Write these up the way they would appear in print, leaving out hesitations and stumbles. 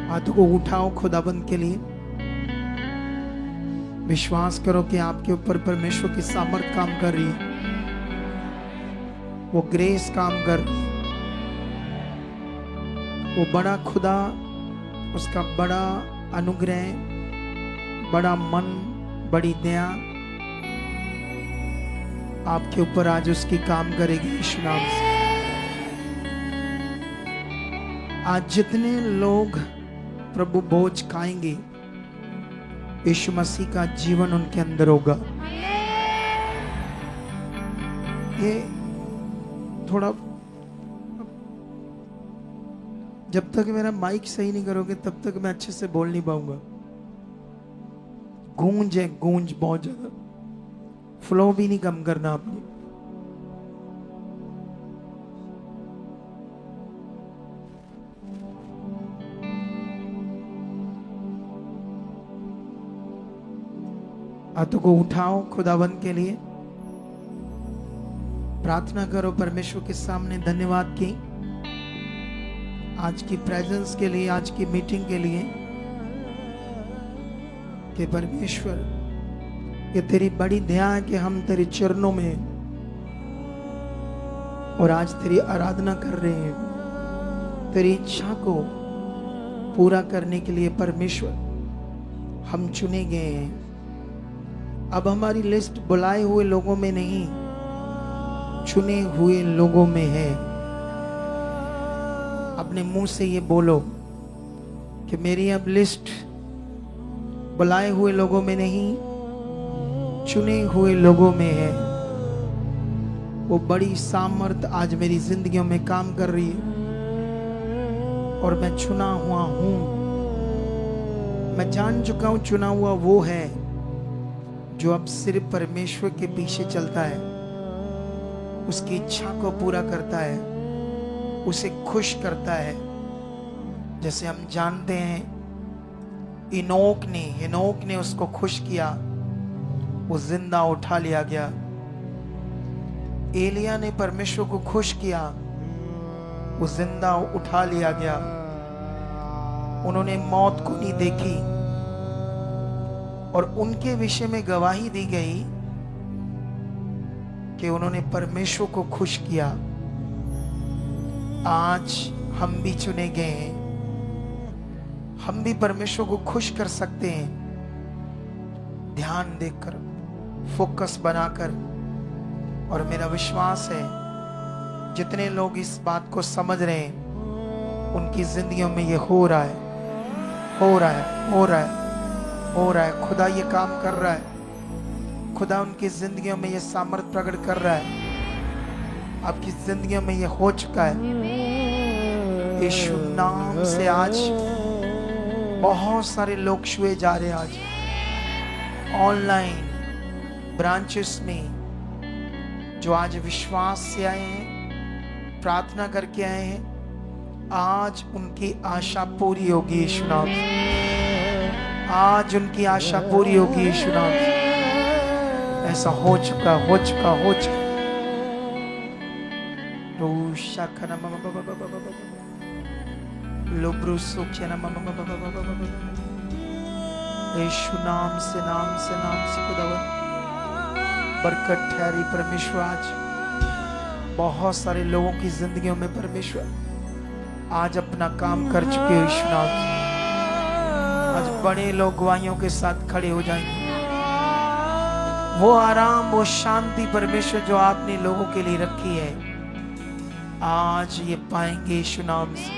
हाथों को उठाओ खुदाबंद के लिए। विश्वास करो कि आपके ऊपर परमेश्वर की सामर्थ काम कर रही है, वो ग्रेस काम कर रही है। वो बड़ा खुदा, उसका बड़ा अनुग्रह, बड़ा मन, बड़ी दया आपके ऊपर आज उसकी काम करेगी यीशु नाम से। आज जितने लोग प्रभु भोज खाएंगे, यीशु मसीह का जीवन उनके अंदर होगा। ये थोड़ा, जब तक मेरा माइक सही नहीं करोगे तब तक मैं अच्छे से बोल नहीं पाऊंगा। गूंज है, गूंज बहुत ज्यादा। फ्लो भी नहीं कम करना आपने। हाथों को उठाओ खुदाबंद के लिए, प्रार्थना करो परमेश्वर के सामने धन्यवाद की आज की प्रेजेंस के लिए, आज की मीटिंग के लिए, कि परमेश्वर ये तेरी बड़ी दया है कि हम तेरे चरणों में और आज तेरी आराधना कर रहे हैं। तेरी इच्छा को पूरा करने के लिए परमेश्वर हम चुने गए हैं। अब हमारी लिस्ट बुलाए हुए लोगों में नहीं, चुने हुए लोगों में है। अपने मुंह से ये बोलो कि मेरी अब लिस्ट बुलाए हुए लोगों में नहीं, चुने हुए लोगों में है। वो बड़ी सामर्थ आज मेरी जिंदगियों में काम कर रही है और मैं चुना हुआ हूं। मैं जान चुका हूं चुना हुआ वो है जो अब सिर्फ परमेश्वर के पीछे चलता है, उसकी इच्छा को पूरा करता है, उसे खुश करता है। जैसे हम जानते हैं इनोक ने उसको खुश किया, वो जिंदा उठा लिया गया। एलिया ने परमेश्वर को खुश किया, वो जिंदा उठा लिया गया। उन्होंने मौत को नहीं देखी और उनके विषय में गवाही दी गई कि उन्होंने परमेश्वर को खुश किया। आज हम भी चुने गए हैं, हम भी परमेश्वर को खुश कर सकते हैं। ध्यान देकर, फोकस बनाकर। और मेरा विश्वास है जितने लोग इस बात को समझ रहे हैं उनकी जिंदगियों में ये हो रहा है, हो रहा है, हो रहा है, हो रहा है। खुदा ये काम कर रहा है। खुदा उनकी जिंदगियों में ये सामर्थ प्रकट कर रहा है। आपकी जिंदगियों में ये हो चुका है। यीशु नाम से आज बहुत सारे लोग छुए जा रहे हैं। आज ऑनलाइन ब्रांचेस में जो आज विश्वास से आए हैं, प्रार्थना करके आए हैं, आज उनकी आशा पूरी होगी यीशु नाम से। आज उनकी आशा पूरी होगी यीशु नाम से। ऐसा हो चुका, हो चुका, हो चुका। यीशु नाम से, नाम से, नाम से खुदावंद बरकत ठहरी। परमेश्वर आज बहुत सारे लोगों की जिंदगियों में परमेश्वर आज अपना काम कर चुके हो यीशु नाम से। आज बड़े लोग गवाहियों के साथ खड़े हो जाएंगे। वो आराम, वो शांति परमेश्वर जो आपने लोगों के लिए रखी है, आज ये पाएंगे यीशु नाम से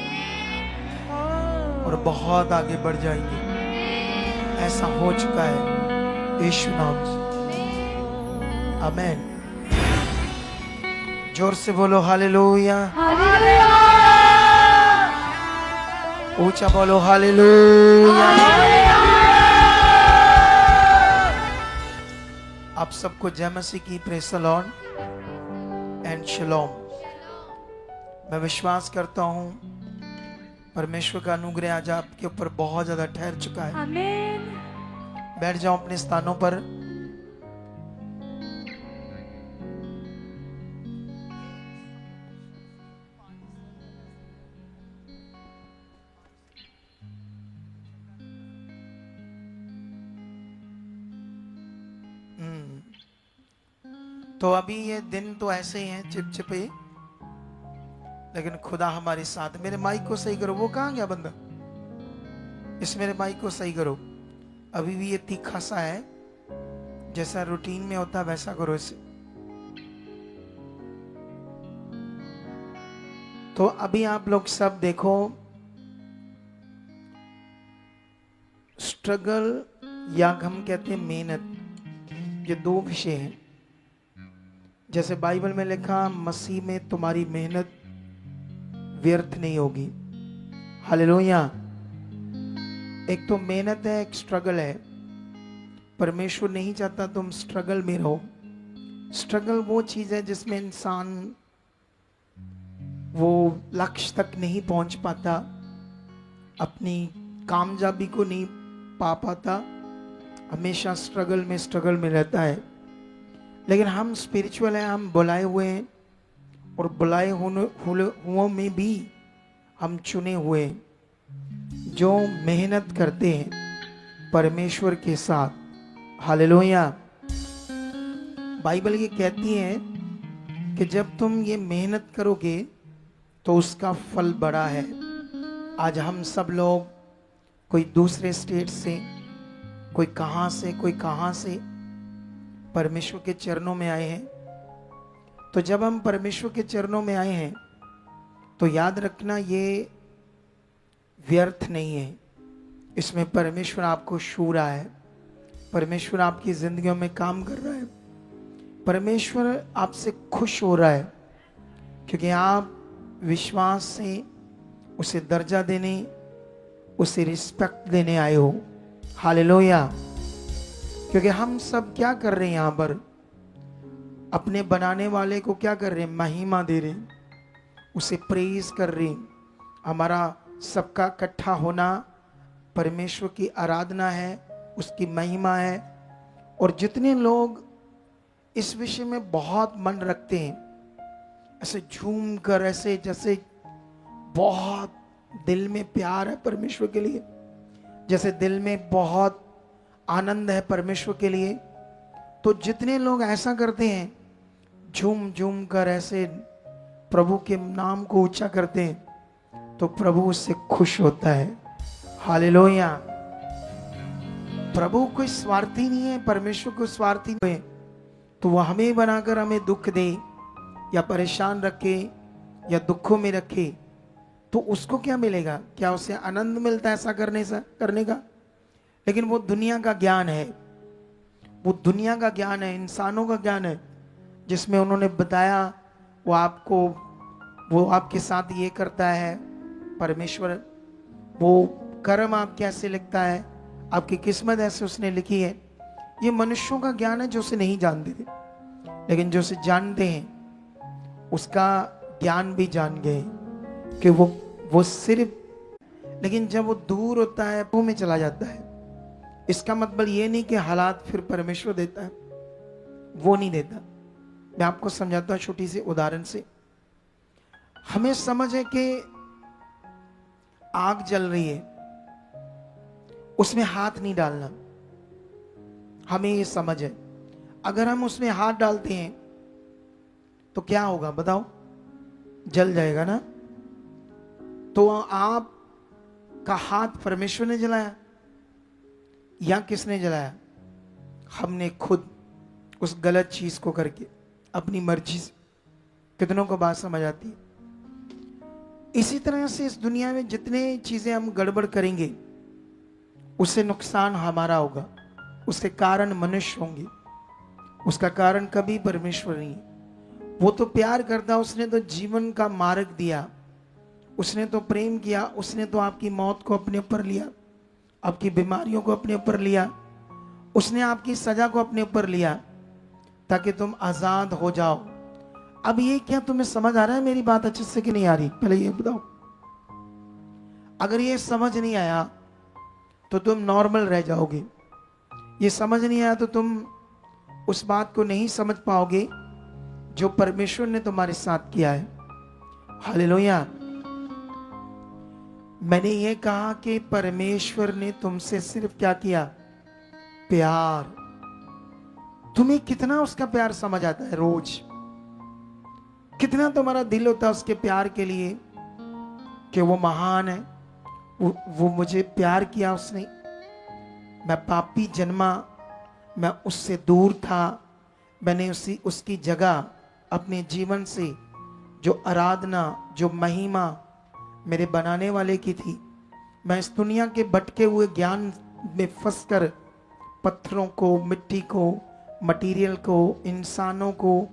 और बहुत आगे बढ़ जाएंगे। ऐसा हो चुका है यीशु नाम से। आमेन। जोर से बोलो हालेलुया, ऊंचा बोलो हालेलुया। आप सबको जय मसीह की, प्रेज़ द लॉर्ड एंड शलोम। मैं विश्वास करता हूं परमेश्वर का अनुग्रह आज आपके ऊपर बहुत ज्यादा ठहर चुका है। आमीन। बैठ जाओ अपने स्थानों पर। तो अभी ये दिन तो ऐसे ही हैं चिपचिपे, लेकिन खुदा हमारे साथ। मेरे माइक को सही करो, वो कहाँ गया बंदा? इस मेरे माइक को सही करो। अभी भी ये तीखा सा है, जैसा रूटीन में होता वैसा करो इसे। तो अभी आप लोग सब देखो, स्ट्रगल या हम कहते हैं मेहनत, ये दो विषय हैं। जैसे बाइबल में लिखा, मसीह में तुम्हारी मेहनत व्यर्थ नहीं होगी। हालेलुया। एक तो मेहनत है, एक स्ट्रगल है। परमेश्वर नहीं चाहता तुम स्ट्रगल में रहो। स्ट्रगल वो चीज है जिसमें इंसान वो लक्ष्य तक नहीं पहुंच पाता, अपनी कामयाबी को नहीं पा पाता, हमेशा स्ट्रगल में रहता है। लेकिन हम स्पिरिचुअल हैं, हम बुलाए हुए हैं, और बुलाए हुओं में भी हम चुने हुए हैं, जो मेहनत करते हैं परमेश्वर के साथ। हालेलुया। बाइबल ये कहती है कि जब तुम ये मेहनत करोगे तो उसका फल बड़ा है। आज हम सब लोग, कोई दूसरे स्टेट से, कोई कहां से परमेश्वर के चरणों में आए हैं। तो जब हम परमेश्वर के चरणों में आए हैं तो याद रखना, ये व्यर्थ नहीं है। इसमें परमेश्वर आपको छू रहा है, परमेश्वर आपकी जिंदगियों में काम कर रहा है, परमेश्वर आपसे खुश हो रहा है, क्योंकि आप विश्वास से उसे दर्जा देने, उसे रिस्पेक्ट देने आए हो। हालेलुया। क्योंकि हम सब क्या कर रहे हैं यहां पर, अपने बनाने वाले को क्या कर रहे हैं? महिमा दे रहे हैं, उसे प्रेज कर रहे हैं। हमारा सबका इकट्ठा होना परमेश्वर की आराधना है, उसकी महिमा है। और जितने लोग इस विषय में बहुत मन रखते हैं, ऐसे झूम कर, ऐसे जैसे बहुत दिल में प्यार है परमेश्वर के लिए, जैसे दिल में बहुत आनंद है परमेश्वर के लिए, तो जितने लोग ऐसा करते हैं, झूम झूम कर ऐसे प्रभु के नाम को ऊंचा करते हैं, तो प्रभु उससे खुश होता है। हालेलुया। प्रभु कोई स्वार्थी नहीं है, परमेश्वर को स्वार्थी नहीं है। तो वह हमें बनाकर हमें दुख दे या परेशान रखे या दुखों में रखे, तो उसको क्या मिलेगा? क्या उसे आनंद मिलता है ऐसा करने का? लेकिन वो दुनिया का ज्ञान है, वो दुनिया का ज्ञान है, इंसानों का ज्ञान है, जिसमें उन्होंने बताया वो आपके साथ ये करता है परमेश्वर, वो कर्म आप कैसे लिखता है, आपकी किस्मत ऐसे उसने लिखी है। ये मनुष्यों का ज्ञान है जो उसे नहीं जानते थे, लेकिन जो उसे जानते हैं उसका ज्ञान भी जान गए कि वो सिर्फ, लेकिन जब वो दूर होता है, वो में चला जाता है। इसका मतलब ये नहीं कि हालात फिर परमेश्वर देता है, वो नहीं देता। मैं आपको समझाता हूं छोटी सी उदाहरण से। हमें समझ है कि आग जल रही है, उसमें हाथ नहीं डालना, हमें ये समझ है। अगर हम उसमें हाथ डालते हैं तो क्या होगा बताओ? जल जाएगा ना। तो आप का हाथ परमेश्वर ने जलाया या किसने जलाया? हमने खुद उस गलत चीज को करके, अपनी मर्जी से। कितनों को बात समझ आती है? इसी तरह से इस दुनिया में जितने चीजें हम गड़बड़ करेंगे, उससे नुकसान हमारा होगा, उसके कारण मनुष्य होंगे, उसका कारण कभी परमेश्वर नहीं। वो तो प्यार करता, उसने तो जीवन का मार्ग दिया, उसने तो प्रेम किया, उसने तो आपकी मौत को अपने ऊपर लिया, आपकी बीमारियों को अपने ऊपर लिया, उसने आपकी सजा को अपने ऊपर लिया ताकि तुम आजाद हो जाओ। अब ये क्या तुम्हें समझ आ रहा है मेरी बात अच्छे से कि नहीं आ रही? पहले ये बताओ। अगर ये समझ नहीं आया तो तुम नॉर्मल रह जाओगे, ये समझ नहीं आया तो तुम उस बात को नहीं समझ पाओगे जो परमेश्वर ने तुम्हारे साथ किया है। हालेलुया। मैंने ये कहा कि परमेश्वर ने तुमसे सिर्फ क्या किया? प्यार। तुम्हें कितना उसका प्यार समझ आता है, रोज कितना तुम्हारा दिल होता है उसके प्यार के लिए कि वो महान है, वो मुझे प्यार किया उसने। मैं पापी जन्मा, मैं उससे दूर था, मैंने उसकी जगह अपने जीवन से जो आराधना, जो महिमा मेरे बनाने वाले की थी, मैं इस दुनिया के भटके हुए ज्ञान में फंसकर पत्थरों को, मिट्टी को, मटेरियल को, इंसानों को,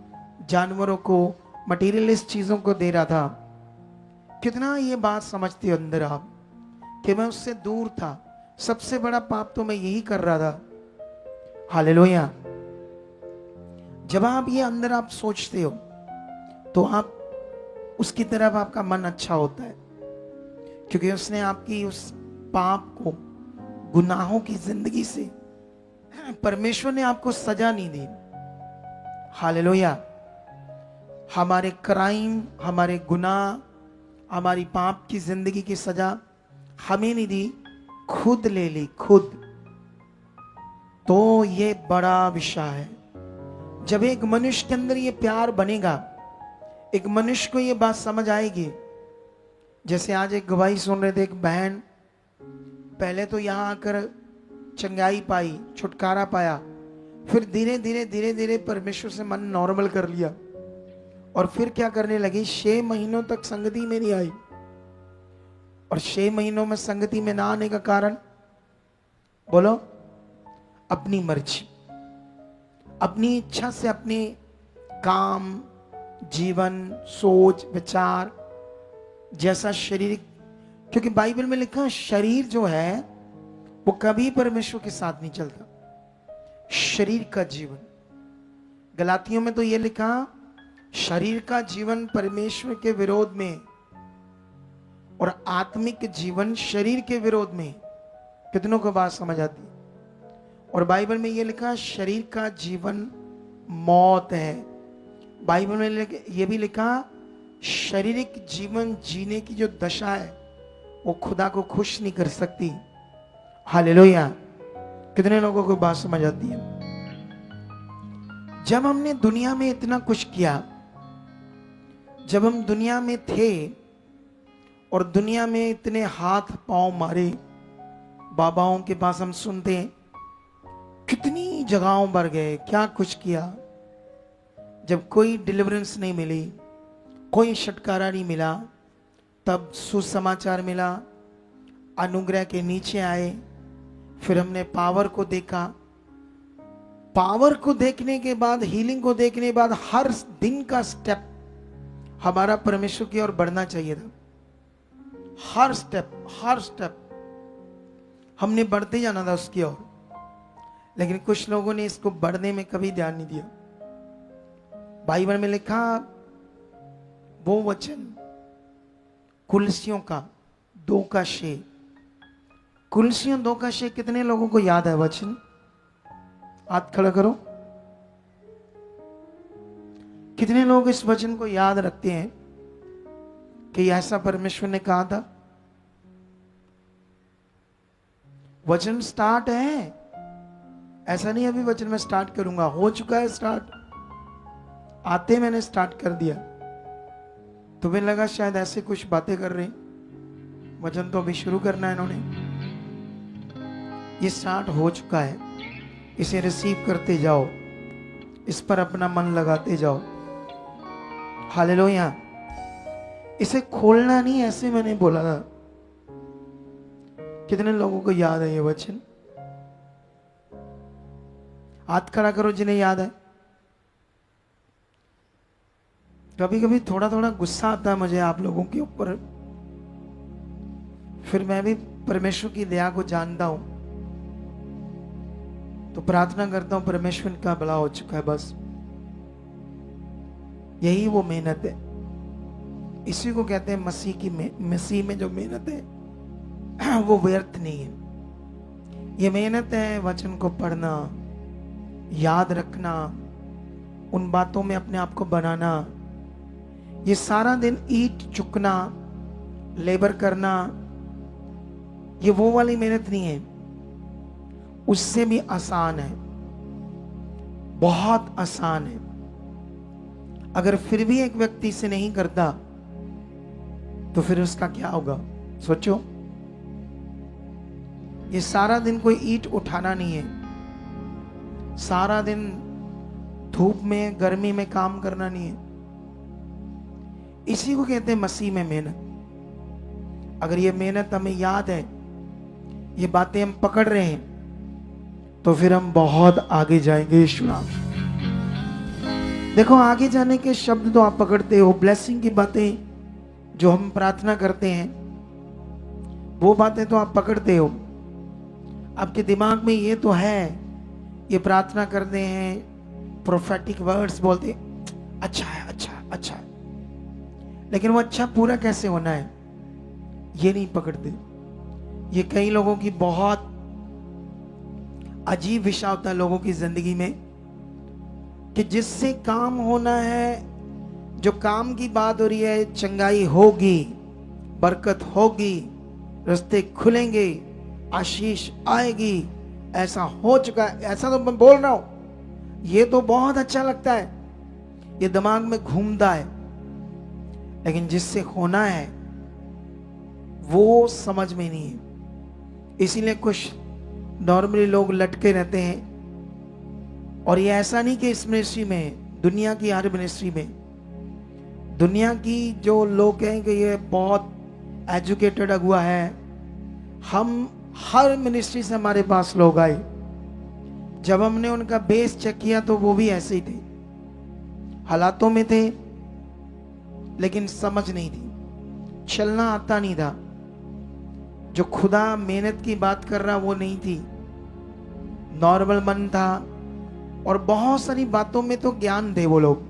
जानवरों को, मटेरियलिस्ट चीजों को दे रहा था। कितना ये बात समझते हो अंदर आप कि मैं उससे दूर था। सबसे बड़ा पाप तो मैं यही कर रहा था। हालेलुया। जब आप ये अंदर आप सोचते हो तो आप उसकी तरफ आपका मन अच्छा होता है, क्योंकि उसने आपकी उस पाप को, गुनाहों की जिंदगी से, परमेश्वर ने आपको सजा नहीं दी। हालेलुया। हमारे क्राइम, हमारे गुनाह, हमारी पाप की जिंदगी की सजा हमें नहीं दी, खुद ले ली, खुद। तो ये बड़ा विषय है। जब एक मनुष्य के अंदर ये प्यार बनेगा, एक मनुष्य को ये बात समझ आएगी। जैसे आज एक गवाही सुन रहे थे, एक बहन पहले तो यहां आकर चंगाई पाई, छुटकारा पाया, फिर धीरे धीरे धीरे धीरे परमेश्वर से मन नॉर्मल कर लिया, और फिर क्या करने लगी, 6 महीनों तक संगति में नहीं आई। और 6 महीनों में संगति में ना आने का कारण, बोलो, अपनी मर्जी, अपनी इच्छा से अपने काम, जीवन, सोच, विचार जैसा शरीर, क्योंकि बाइबल में लिखा शरीर जो है वो कभी परमेश्वर के साथ नहीं चलता। शरीर का जीवन, गलातियों में तो ये लिखा, शरीर का जीवन परमेश्वर के विरोध में और आत्मिक जीवन शरीर के विरोध में। कितनों को बात समझ आती है? और बाइबल में ये लिखा, शरीर का जीवन मौत है। बाइबल में ये भी लिखा, शारीरिक जीवन जीने की जो दशा है वो खुदा को खुश नहीं कर सकती। हालेलुया। कितने लोगों को बात समझ आती है? जब हमने दुनिया में इतना कुछ किया, जब हम दुनिया में थे और दुनिया में इतने हाथ पांव मारे, बाबाओं के पास हम सुनते हैं कितनी जगहों पर गए, क्या कुछ किया, जब कोई डिलीवरेंस नहीं मिली, कोई छुटकारा नहीं मिला, तब सुसमाचार मिला, अनुग्रह के नीचे आए, फिर हमने पावर को देखा। पावर को देखने के बाद, हीलिंग को देखने के बाद, हर दिन का स्टेप हमारा परमेश्वर की ओर बढ़ना चाहिए था। हर स्टेप हमने बढ़ते जाना था उसकी ओर। लेकिन कुछ लोगों ने इसको बढ़ने में कभी ध्यान नहीं दिया। बाइबल में लिखा, वो वचन कुलसियों का 2 का 6, कुलसियों 2 का 6 कितने लोगों को याद है वचन? हाथ खड़ा करो। कितने लोग इस वचन को याद रखते हैं कि ऐसा परमेश्वर ने कहा था? वचन स्टार्ट है, ऐसा नहीं अभी वचन में स्टार्ट करूंगा, हो चुका है स्टार्ट। आते मैंने स्टार्ट कर दिया, तुम्हें लगा शायद ऐसे कुछ बातें कर रहे, वचन तो अभी शुरू करना है इन्होंने। ये स्टार्ट हो चुका है, इसे रिसीव करते जाओ, इस पर अपना मन लगाते जाओ। हालेलुया। इसे खोलना नहीं, ऐसे मैंने बोला था। कितने लोगों को याद है ये वचन? हाथ खड़ा करो जिन्हें याद है। कभी कभी थोड़ा थोड़ा गुस्सा आता है मुझे आप लोगों के ऊपर, फिर मैं भी परमेश्वर की दया को जानता हूं, तो प्रार्थना करता हूं परमेश्वर का भला हो चुका है, बस यही वो मेहनत है। इसी को कहते हैं मसीह में जो मेहनत है वो व्यर्थ नहीं है। ये मेहनत है वचन को पढ़ना, याद रखना, उन बातों में अपने आप को बनाना। ये सारा दिन ईंट चुकना, लेबर करना, ये वो वाली मेहनत नहीं है, उससे भी आसान है। बहुत आसान है। अगर फिर भी एक व्यक्ति से नहीं करता तो फिर उसका क्या होगा? सोचो, ये सारा दिन कोई ईंट उठाना नहीं है, सारा दिन धूप में गर्मी में काम करना नहीं है। इसी को कहते हैं मसीह में मेहनत। अगर ये मेहनत हमें याद है, ये बातें हम पकड़ रहे हैं, तो फिर हम बहुत आगे जाएंगे। यीशु नाम। देखो, आगे जाने के शब्द तो आप पकड़ते हो, ब्लेसिंग की बातें जो हम प्रार्थना करते हैं वो बातें तो आप पकड़ते हो। आपके दिमाग में ये तो है, ये प्रार्थना करते हैं, प्रोफेटिक वर्ड्स बोलते, अच्छा है, अच्छा है, अच्छा है, लेकिन वो अच्छा पूरा कैसे होना है ये नहीं पकड़ते। ये कई लोगों की बहुत अजीब विषय होता है लोगों की जिंदगी में, कि जिससे काम होना है, जो काम की बात हो रही है, चंगाई होगी, बरकत होगी, रास्ते खुलेंगे, आशीष आएगी, ऐसा हो चुका है, ऐसा तो मैं बोल रहा हूं, ये तो बहुत अच्छा लगता है, ये दिमाग में घूमता है, लेकिन जिससे होना है वो समझ में नहीं है। इसीलिए कुछ नॉर्मली लोग लटके रहते हैं। और ये ऐसा नहीं कि इस मिनिस्ट्री में, दुनिया की हर मिनिस्ट्री में, दुनिया की जो लोग कहें कि ये बहुत एजुकेटेड अगुआ है, हम हर मिनिस्ट्री से हमारे पास लोग आए, जब हमने उनका बेस चेक किया तो वो भी ऐसे ही थे, हालातों में थे, लेकिन समझ नहीं थी, चलना आता नहीं था। जो खुदा मेहनत की बात कर रहा वो नहीं थी, नॉर्मल मन था, और बहुत सारी बातों में तो ज्ञान थे वो लोग,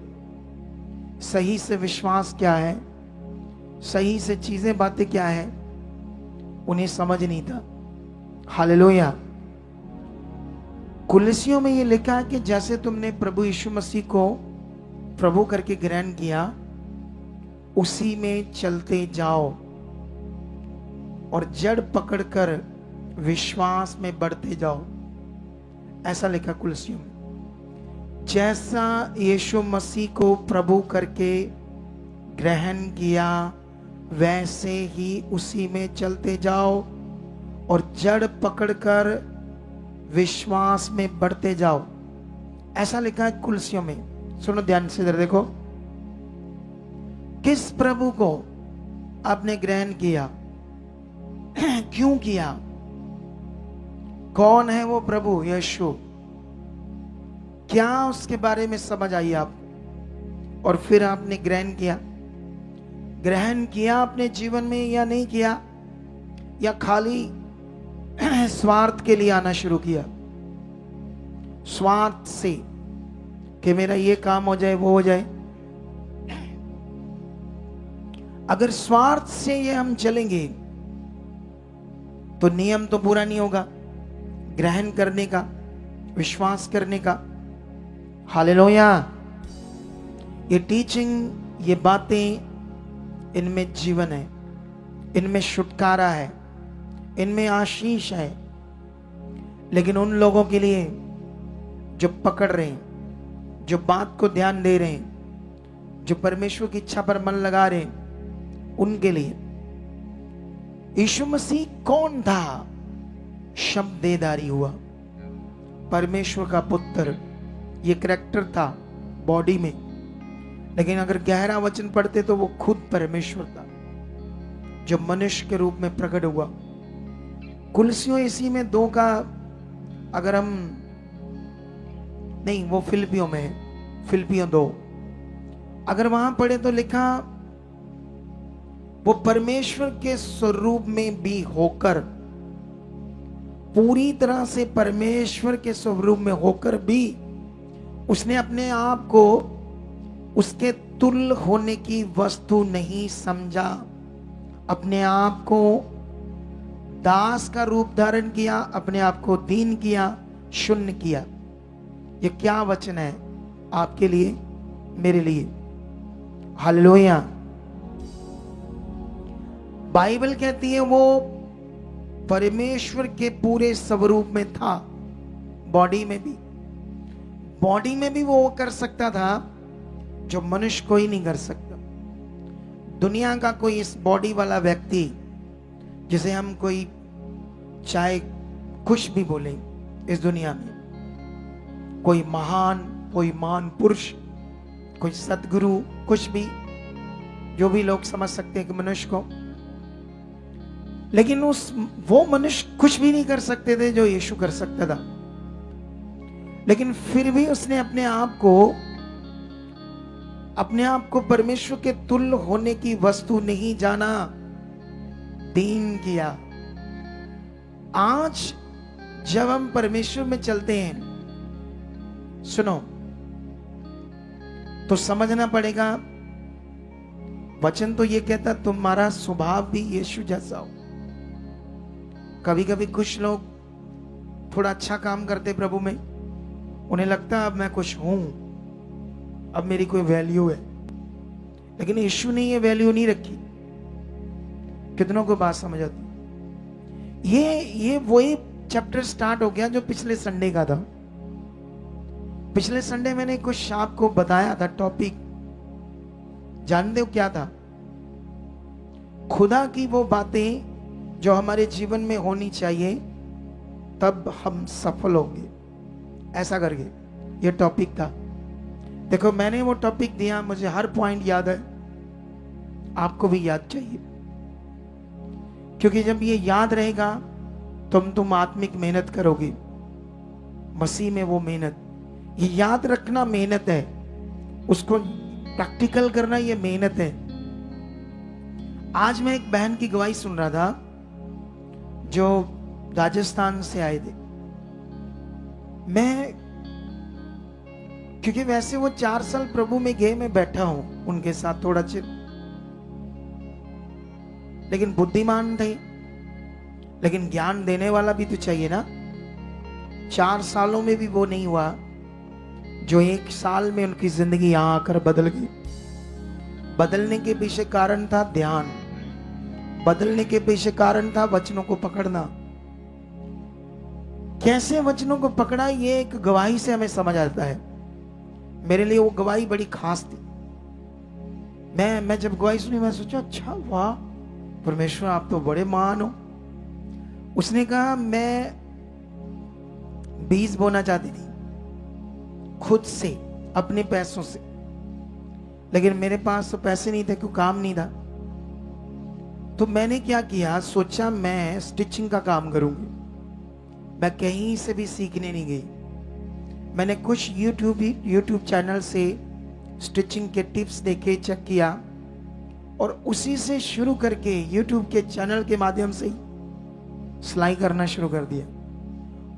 सही से विश्वास क्या है, सही से चीजें बातें क्या है, उन्हें समझ नहीं था। हालेलुया। कुलसियों में ये लिखा है कि जैसे तुमने प्रभु यीशु मसीह को प्रभु करके ग्रहण किया, उसी में चलते जाओ और जड़ पकड़कर विश्वास में बढ़ते जाओ। ऐसा लिखा कुलसियों में। जैसा यीशु मसीह को प्रभु करके ग्रहण किया, वैसे ही उसी में चलते जाओ और जड़ पकड़कर विश्वास में बढ़ते जाओ। ऐसा लिखा है कुलसियों में। सुनो ध्यान से, इधर देखो, किस प्रभु को आपने ग्रहण किया, क्यों किया, कौन है वो प्रभु यीशु, क्या उसके बारे में समझ आई आप, और फिर आपने ग्रहण किया। ग्रहण किया अपने जीवन में या नहीं किया, या खाली स्वार्थ के लिए आना शुरू किया, स्वार्थ से कि मेरा ये काम हो जाए, वो हो जाए। अगर स्वार्थ से ये हम चलेंगे तो नियम तो पूरा नहीं होगा, ग्रहण करने का, विश्वास करने का। हालेलुया। ये टीचिंग, ये बातें, इनमें जीवन है, इनमें छुटकारा है, इनमें आशीष है। लेकिन उन लोगों के लिए जो पकड़ रहे हैं, जो बात को ध्यान दे रहे हैं, जो परमेश्वर की इच्छा पर मन लगा रहे हैं, उनके लिए यीशु मसीह कौन था? शब्द देदारी हुआ, परमेश्वर का पुत्र। ये करैक्टर था बॉडी में, लेकिन अगर गहरा वचन पढ़ते तो वो खुद परमेश्वर था जो मनुष्य के रूप में प्रकट हुआ। कुलसियों इसी में 2 का, अगर हम नहीं, वो फिलिपियों में है, फिलिपियों 2, अगर वहां पढ़े तो लिखा, वो परमेश्वर के स्वरूप में भी होकर, पूरी तरह से परमेश्वर के स्वरूप में होकर भी उसने अपने आप को उसके तुल्य होने की वस्तु नहीं समझा, अपने आप को दास का रूप धारण किया, अपने आप को दीन किया, शून्य किया। ये क्या वचन है आपके लिए, मेरे लिए? हालेलुया। बाइबल कहती है वो परमेश्वर के पूरे स्वरूप में था, बॉडी में भी, बॉडी में भी वो कर सकता था जो मनुष्य कोई नहीं कर सकता। दुनिया का कोई इस बॉडी वाला व्यक्ति, जिसे हम कोई चाहे कुछ भी बोले इस दुनिया में, कोई महान पुरुष, कोई सदगुरु, कुछ भी जो भी लोग समझ सकते हैं कि मनुष्य को, लेकिन वो मनुष्य कुछ भी नहीं कर सकते थे जो यीशु कर सकता था। लेकिन फिर भी उसने अपने आप को परमेश्वर के तुल्य होने की वस्तु नहीं जाना, दीन किया। आज जब हम परमेश्वर में चलते हैं, सुनो, तो समझना पड़ेगा, वचन तो ये कहता तुम्हारा स्वभाव भी यीशु जैसा हो। कभी कभी कुछ लोग थोड़ा अच्छा काम करते प्रभु में, उन्हें लगता है अब मैं कुछ हूं, अब मेरी कोई वैल्यू है, लेकिन यीशु ने ये वैल्यू नहीं रखी। कितनों को बात समझ आती? ये वही चैप्टर स्टार्ट हो गया जो पिछले संडे का था। पिछले संडे मैंने कुछ आपको बताया था, टॉपिक जानते हो क्या था? खुदा की वो बातें जो हमारे जीवन में होनी चाहिए, तब हम सफल होंगे, ऐसा करके ये टॉपिक था। देखो, मैंने वो टॉपिक दिया, मुझे हर पॉइंट याद है, आपको भी याद चाहिए, क्योंकि जब ये याद रहेगा तुम आत्मिक मेहनत करोगे मसीह में। वो मेहनत, ये याद रखना मेहनत है, उसको प्रैक्टिकल करना ये मेहनत है। आज मैं एक बहन की गवाही सुन रहा था जो राजस्थान से आए थे। क्योंकि वैसे वो 4 साल प्रभु में गए, मैं बैठा हूं उनके साथ थोड़ा चिर, लेकिन बुद्धिमान थे, लेकिन ज्ञान देने वाला भी तो चाहिए ना। 4 सालों में भी वो नहीं हुआ जो 1 साल में उनकी जिंदगी यहां आकर बदल गई। बदलने के पीछे कारण था ध्यान, बदलने के पीछे कारण था वचनों को पकड़ना। कैसे वचनों को पकड़ा, ये एक गवाही से हमें समझ आता है। मेरे लिए वो गवाही बड़ी खास थी। मैं जब गवाही सुनी, मैं सोचा अच्छा वाह परमेश्वर, आप तो बड़े महान हो। उसने कहा मैं बीज बोना चाहती थी खुद से, अपने पैसों से, लेकिन मेरे पास तो पैसे नहीं थे, क्यों काम नहीं था। तो मैंने क्या किया, सोचा मैं स्टिचिंग का काम करूंगी। मैं कहीं से भी सीखने नहीं गई। मैंने कुछ यूट्यूब चैनल से स्टिचिंग के टिप्स देखे, चेक किया, और उसी से शुरू करके यूट्यूब के चैनल के माध्यम से सिलाई करना शुरू कर दिया।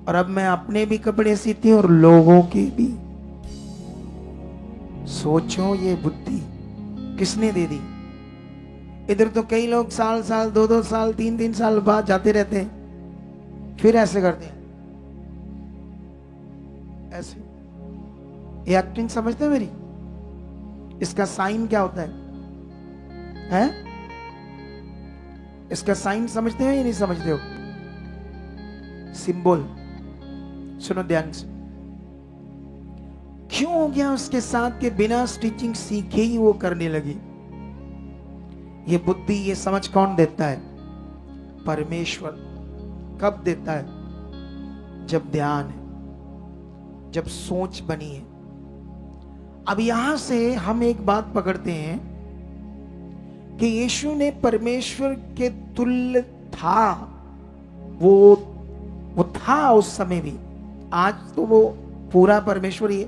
और अब मैं अपने भी कपड़े सीती हूं और लोगों के भी। सोचो ये बुद्धि किसने दे दी। इधर तो कई लोग साल 2 साल 3 साल बाद जाते रहते हैं, फिर ऐसे करते हैं, ऐसे। ये एक्टिंग समझते हो मेरी? इसका साइन क्या होता है? इसका साइन समझते हो या नहीं समझते हो? सिंबल, सुनो ध्यान से। क्यों हो गया उसके साथ के बिना स्टिचिंग सीखे ही वो करने लगी? ये बुद्धि, ये समझ कौन देता है? परमेश्वर। कब देता है? जब ध्यान है, जब सोच बनी है। अब यहां से हम एक बात पकड़ते हैं कि यीशु ने परमेश्वर के तुल्य था। वो था उस समय भी, आज तो वो पूरा परमेश्वर ही है,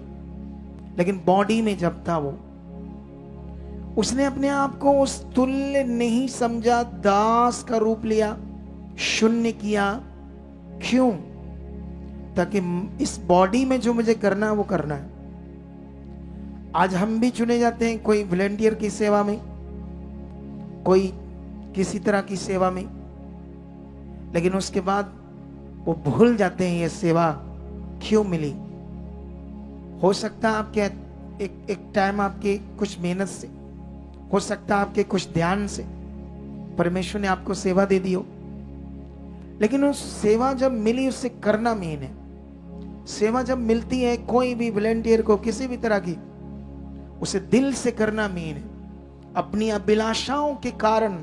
लेकिन बॉडी में जब था वो, उसने अपने आप को उस तुल्य नहीं समझा, दास का रूप लिया, शून्य किया। क्यों? ताकि इस बॉडी में जो मुझे करना है वो करना है। आज हम भी चुने जाते हैं, कोई वॉलंटियर की सेवा में, कोई किसी तरह की सेवा में, लेकिन उसके बाद वो भूल जाते हैं ये सेवा क्यों मिली। हो सकता है आपके एक टाइम आपके कुछ मेहनत से, हो सकता है आपके कुछ ध्यान से परमेश्वर ने आपको सेवा दे दी हो, लेकिन उस सेवा जब मिली उससे करना मेन है। सेवा जब मिलती है कोई भी वॉलंटियर को किसी भी तरह की, उसे दिल से करना मीन है। अपनी अभिलाषाओं के कारण,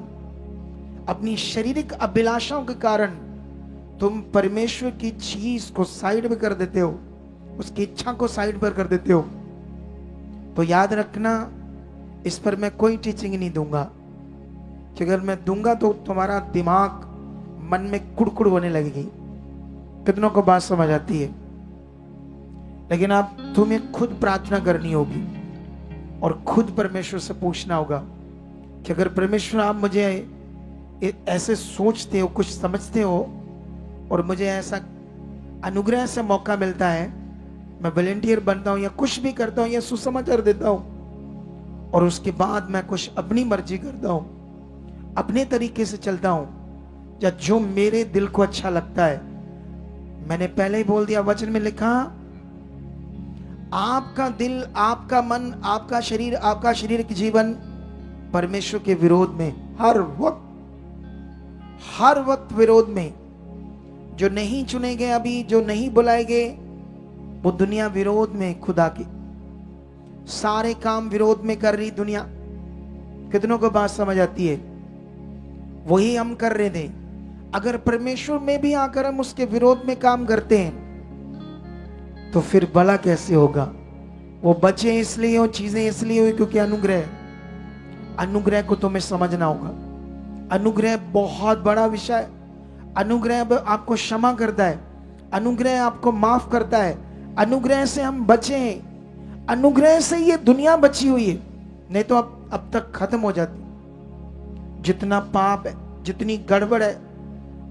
अपनी शारीरिक अभिलाषाओं के कारण तुम परमेश्वर की चीज को साइड में कर देते हो, उसकी इच्छा को साइड पर कर देते हो। तो याद रखना, इस पर मैं कोई टीचिंग नहीं दूंगा, कि अगर मैं दूंगा तो तुम्हारा दिमाग मन में कुड़कुड़ होने लगेगी। कितनों को बात समझ आती है? लेकिन आप तुम्हें खुद प्रार्थना करनी होगी और खुद परमेश्वर से पूछना होगा कि अगर परमेश्वर आप मुझे ऐसे सोचते हो, कुछ समझते हो और मुझे ऐसा अनुग्रह से मौका मिलता है, मैं वॉलंटियर बनता हूं या कुछ भी करता हूं या सुसमाचार देता हूं और उसके बाद मैं कुछ अपनी मर्जी करता हूं, अपने तरीके से चलता हूं या जो मेरे दिल को अच्छा लगता है। मैंने पहले ही बोल दिया, वचन में लिखा, आपका दिल, आपका मन, आपका शरीर की जीवन परमेश्वर के विरोध में, हर वक्त विरोध में। जो नहीं चुने गए, अभी जो नहीं बुलाए गए, वो दुनिया विरोध में, खुदा की सारे काम विरोध में कर रही दुनिया। कितनों को बात समझ आती है? वही हम कर रहे थे। अगर परमेश्वर में भी आकर हम उसके विरोध में काम करते हैं तो फिर भला कैसे होगा? वो बचे इसलिए हो, चीजें इसलिए हुई क्योंकि अनुग्रह को तुम्हें समझना होगा। अनुग्रह बहुत बड़ा विषय है। अनुग्रह आपको क्षमा करता है, अनुग्रह आपको माफ करता है, अनुग्रह से हम बचे हैं, अनुग्रह से ये दुनिया बची हुई है, नहीं तो अब तक खत्म हो जाती। जितना पाप है, जितनी गड़बड़ है,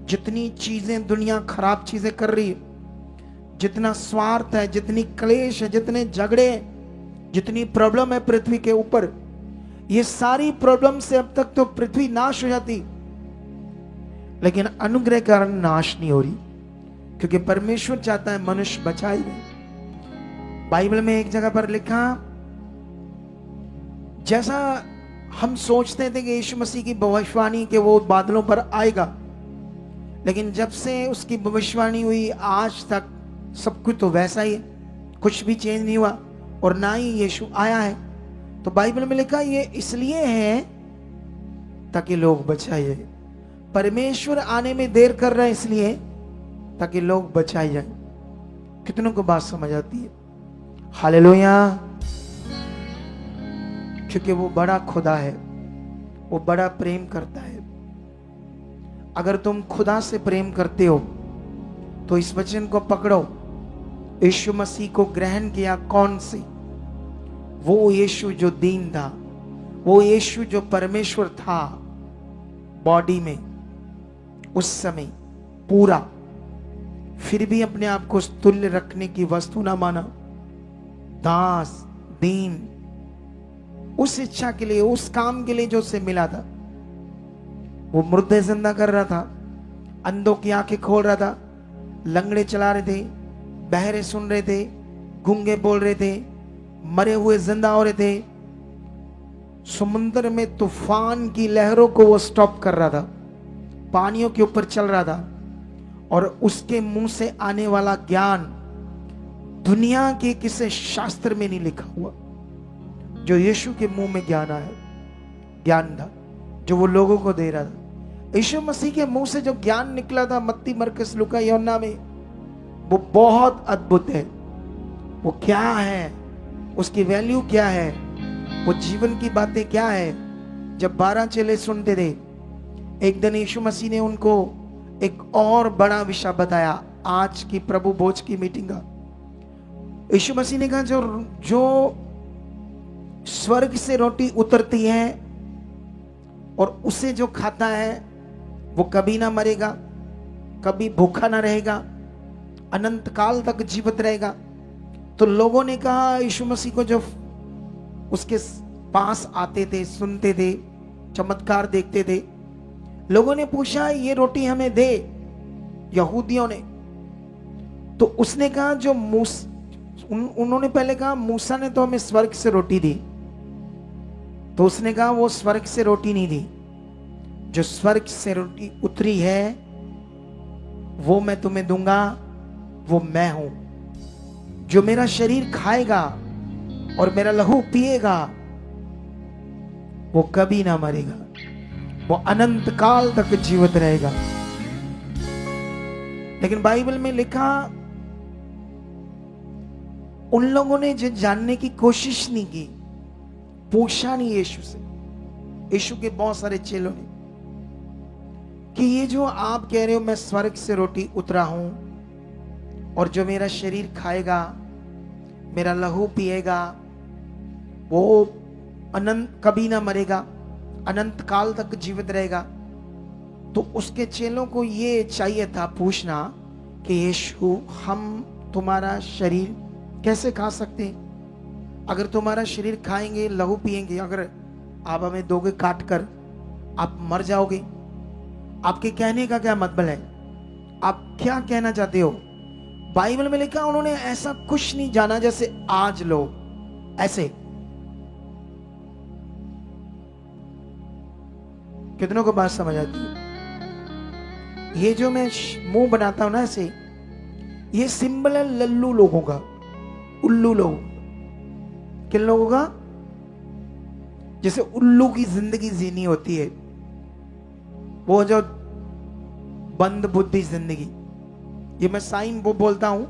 जितनी चीजें दुनिया खराब चीजें कर रही है, जितना स्वार्थ है, जितनी क्लेश है, जितने झगड़े, जितनी प्रॉब्लम है पृथ्वी के ऊपर, ये सारी प्रॉब्लम से अब तक तो पृथ्वी नाश हो जाती, लेकिन अनुग्रह के कारण नाश नहीं हो रही, क्योंकि परमेश्वर चाहता है मनुष्य बचा ही रहे। बाइबल में एक जगह पर लिखा, जैसा हम सोचते थे कि यीशु मसीह की भविष्यवाणी के वो बादलों पर आएगा, लेकिन जब से उसकी भविष्यवाणी हुई आज तक सब कुछ तो वैसा ही है, कुछ भी चेंज नहीं हुआ और ना ही यीशु आया है। तो बाइबल में लिखा, ये इसलिए है ताकि लोग बचाए जाए। परमेश्वर आने में देर कर रहा है इसलिए ताकि लोग बचाए जाए। कितनों को बात समझ आती है? हालेलुया। क्योंकि वो बड़ा खुदा है, वो बड़ा प्रेम करता है। अगर तुम खुदा से प्रेम करते हो तो इस वचन को पकड़ो, यीशु मसीह को ग्रहण किया कौन सी? वो यीशु जो दीन था, वो यीशु जो परमेश्वर था बॉडी में उस समय पूरा, फिर भी अपने आप को तुल्य रखने की वस्तु ना माना, दास, दीन, उस इच्छा के लिए, उस काम के लिए जो उसे मिला था। वो मुर्दे जिंदा कर रहा था, अंधों की आंखें खोल रहा था, लंगड़े चला रहे थे, बहरे सुन रहे थे, गूंगे बोल रहे थे, मरे हुए जिंदा हो रहे थे। समुद्र में तूफान की लहरों को वो स्टॉप कर रहा था, पानियों के ऊपर चल रहा था, और उसके मुंह से आने वाला ज्ञान दुनिया के किसी शास्त्र में नहीं लिखा हुआ। जो यीशु के मुंह में ज्ञान था जो वो लोगों को दे रहा था। यीशु मसीह के मुंह से जो ज्ञान निकला था मत्ती, मरकुस, लूका, यूहन्ना में, वो बहुत अद्भुत है। वो क्या है, उसकी वैल्यू क्या है, वो जीवन की बातें क्या है। जब 12 चेले सुनते थे, एक दिन यीशु मसीह ने उनको एक और बड़ा विषय बताया। आज की प्रभु भोज की मीटिंग का यीशु मसीह ने कहा, जो स्वर्ग से रोटी उतरती है और उसे जो खाता है वो कभी ना मरेगा, कभी भूखा ना रहेगा, अनंत काल तक जीवित रहेगा। तो लोगों ने कहा, यीशु मसीह को जो उसके पास आते थे, सुनते थे, चमत्कार देखते थे, लोगों ने पूछा, ये रोटी हमें दे, यहूदियों ने। तो उसने कहा, उन्होंने पहले कहा, मूसा ने तो हमें स्वर्ग से रोटी दी। तो उसने कहा, वो स्वर्ग से रोटी नहीं दी, जो स्वर्ग से रोटी उतरी है वो मैं तुम्हें दूंगा, वो मैं हूं। जो मेरा शरीर खाएगा और मेरा लहू पिएगा वो कभी ना मरेगा, वो अनंत काल तक जीवित रहेगा। लेकिन बाइबल में लिखा उन लोगों ने जो जानने की कोशिश नहीं की, पूछा नहीं यीशु से, यीशु के बहुत सारे चेलों ने, कि ये जो आप कह रहे हो मैं स्वर्ग से रोटी उतरा हूं और जो मेरा शरीर खाएगा मेरा लहू पिएगा वो अनंत कभी ना मरेगा, अनंत काल तक जीवित रहेगा। तो उसके चेलों को ये चाहिए था पूछना कि यीशु हम तुम्हारा शरीर कैसे खा सकते हैं? अगर तुम्हारा शरीर खाएंगे लहू पिएंगे, अगर आप हमें दोगे काट कर आप मर जाओगे। आपके कहने का क्या मतलब है? आप क्या कहना चाहते हो? बाइबल में लिखा उन्होंने ऐसा कुछ नहीं जाना जैसे आज लोग ऐसे। कितनों को बात समझ आती है? ये जो मैं मुंह बनाता हूं ना ऐसे, ये सिंबल है लल्लू लोगों का, उल्लू लोग। किन लोगों का? जैसे उल्लू की जिंदगी जीनी होती है, वो जो बंद बुद्धि जिंदगी। ये मैं साइन वो बोलता हूं,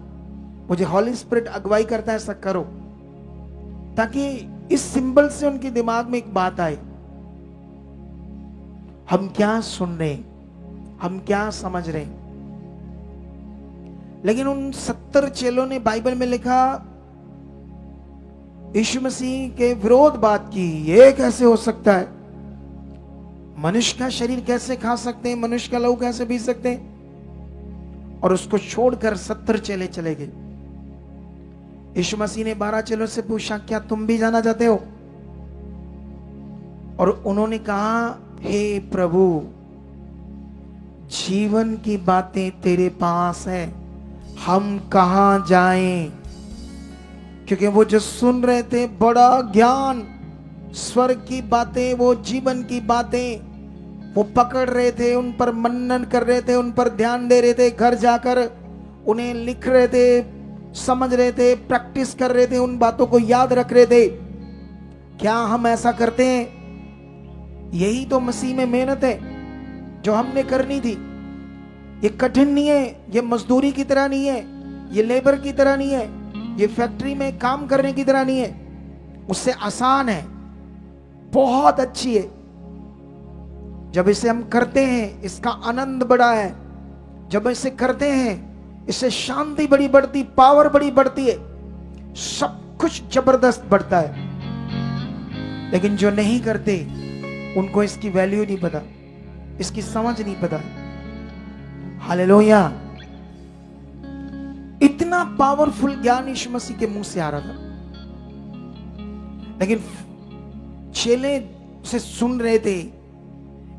मुझे हॉली स्पिरिट अगुवाई करता है ऐसा करो, ताकि इस सिंबल से उनके दिमाग में एक बात आए, हम क्या सुन रहे हैं, हम क्या समझ रहे हैं। लेकिन उन 70 चेलों ने बाइबल में लिखा यीशु मसीह के विरोध बात की, ये कैसे हो सकता है? मनुष्य का शरीर कैसे खा सकते हैं, मनुष्य का लहू कैसे पी सकते हैं? और उसको छोड़कर 70 चेले चले गए। यीशु मसीह ने 12 चेलों से पूछा, क्या तुम भी जाना चाहते हो? और उन्होंने कहा, हे प्रभु, जीवन की बातें तेरे पास है, हम कहां जाएं? क्योंकि वो जो सुन रहे थे बड़ा ज्ञान, स्वर्ग की बातें, वो जीवन की बातें वो पकड़ रहे थे, उन पर मनन कर रहे थे, उन पर ध्यान दे रहे थे, घर जाकर उन्हें लिख रहे थे, समझ रहे थे, प्रैक्टिस कर रहे थे, उन बातों को याद रख रहे थे। क्या हम ऐसा करते हैं? यही तो मसीह में मेहनत है जो हमने करनी थी। ये कठिन नहीं है, ये मजदूरी की तरह नहीं है, ये लेबर की तरह नहीं है, ये फैक्ट्री में काम करने की तरह नहीं है, उससे आसान है, बहुत अच्छी है। जब इसे हम करते हैं इसका आनंद बड़ा है, जब इसे करते हैं इससे शांति बड़ी बढ़ती, पावर बड़ी बढ़ती है, सब कुछ जबरदस्त बढ़ता है। लेकिन जो नहीं करते उनको इसकी वैल्यू नहीं पता, इसकी समझ नहीं पता। हालेलुया। इतना पावरफुल ज्ञान यीशु मसीह के मुंह से आ रहा था, लेकिन चेले उसे सुन रहे थे।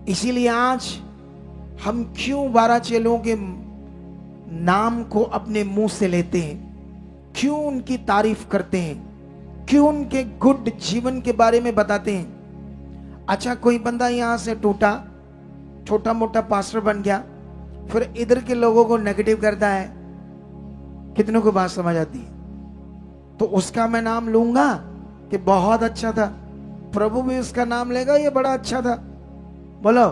इसीलिए आज हम क्यों 12 चेलों के नाम को अपने मुंह से लेते हैं, क्यों उनकी तारीफ करते हैं, क्यों उनके गुड जीवन के बारे में बताते हैं। अच्छा, कोई बंदा यहां से टूटा, छोटा मोटा पास्टर बन गया, फिर इधर के लोगों को नेगेटिव करता है। कितनों को बात समझ आती है? तो उसका मैं नाम लूंगा कि बहुत अच्छा था, प्रभु भी उसका नाम लेगा, ये बड़ा अच्छा था। बोलो,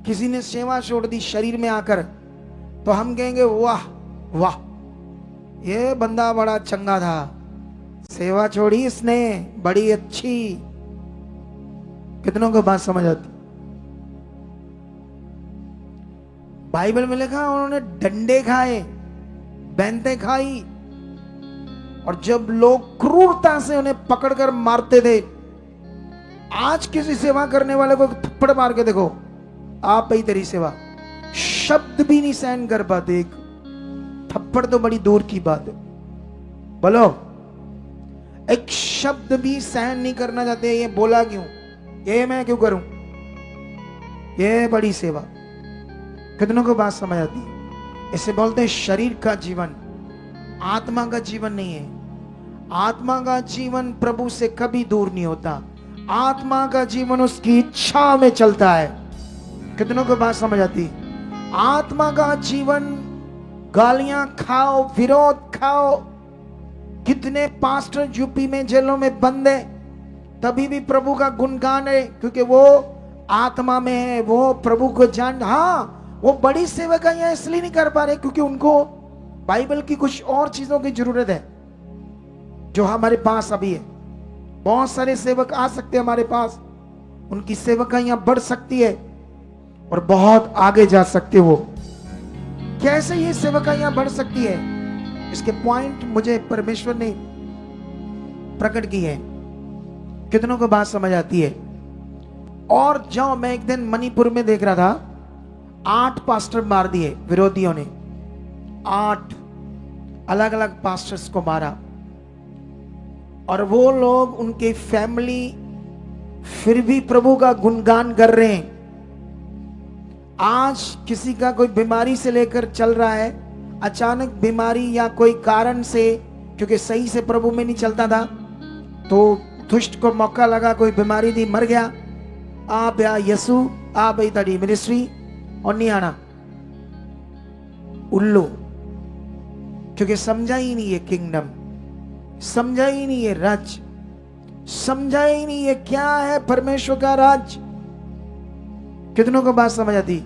किसी ने सेवा छोड़ दी शरीर में आकर, तो हम कहेंगे वाह वाह, ये बंदा बड़ा चंगा था, सेवा छोड़ी इसने, बड़ी अच्छी। कितनों को बात समझ आती? बाइबल में लिखा उन्होंने डंडे खाए, बैंतें खाई, और जब लोग क्रूरता से उन्हें पकड़कर मारते थे। आज किसी सेवा करने वाले को थप्पड़ मार के देखो, आप ही तेरी सेवा, शब्द भी नहीं सहन कर पाते, एक थप्पड़ तो बड़ी दूर की बात है। बोलो, एक शब्द भी सहन नहीं करना चाहते। ये बोला क्यों, ये मैं क्यों करूं, ये बड़ी सेवा। कितनों को बात समझ आती है? इसे बोलते हैं शरीर का जीवन, आत्मा का जीवन नहीं है। आत्मा का जीवन प्रभु से कभी दूर नहीं होता, आत्मा का जीवन उसकी इच्छा में चलता है। कितनों को बात समझ आती? आत्मा का जीवन गालियां खाओ, विरोध खाओ, कितने पास्टर यूपी में जेलों में बंद है, तभी भी प्रभु का गुणगान है, क्योंकि वो आत्मा में है, वो प्रभु को जान। हाँ, वो बड़ी सेवकाइयां इसलिए नहीं कर पा रहे क्योंकि उनको बाइबल की कुछ और चीजों की जरूरत है जो हमारे पास अभी है। बहुत सारे सेवक आ सकते हैं हमारे पास, उनकी सेवकाइयां बढ़ सकती है और बहुत आगे जा सकते हो। कैसे ये सेवकाइयां बढ़ सकती है, इसके पॉइंट मुझे परमेश्वर ने प्रकट की है। कितनों को बात समझ आती है? और जो मैं एक दिन मणिपुर में देख रहा था, 8 पास्टर मार दिए विरोधियों ने, 8 अलग अलग पास्टर्स को मारा, और वो लोग, उनके फैमिली फिर भी प्रभु का गुणगान कर रहे हैं। आज किसी का कोई बीमारी से लेकर चल रहा है, अचानक बीमारी या कोई कारण से, क्योंकि सही से प्रभु में नहीं चलता था, तो दुष्ट को मौका लगा, कोई बीमारी दी, मर गया। आप या यसु आप ही तड़ी मिनिस्ट्री और नहीं आना, उल्लू, क्योंकि समझा ही नहीं ये किंगडम, समझा ही नहीं ये राज, समझा ही नहीं ये क्या है परमेश्वर का राज। कितनों को बात समझ आती?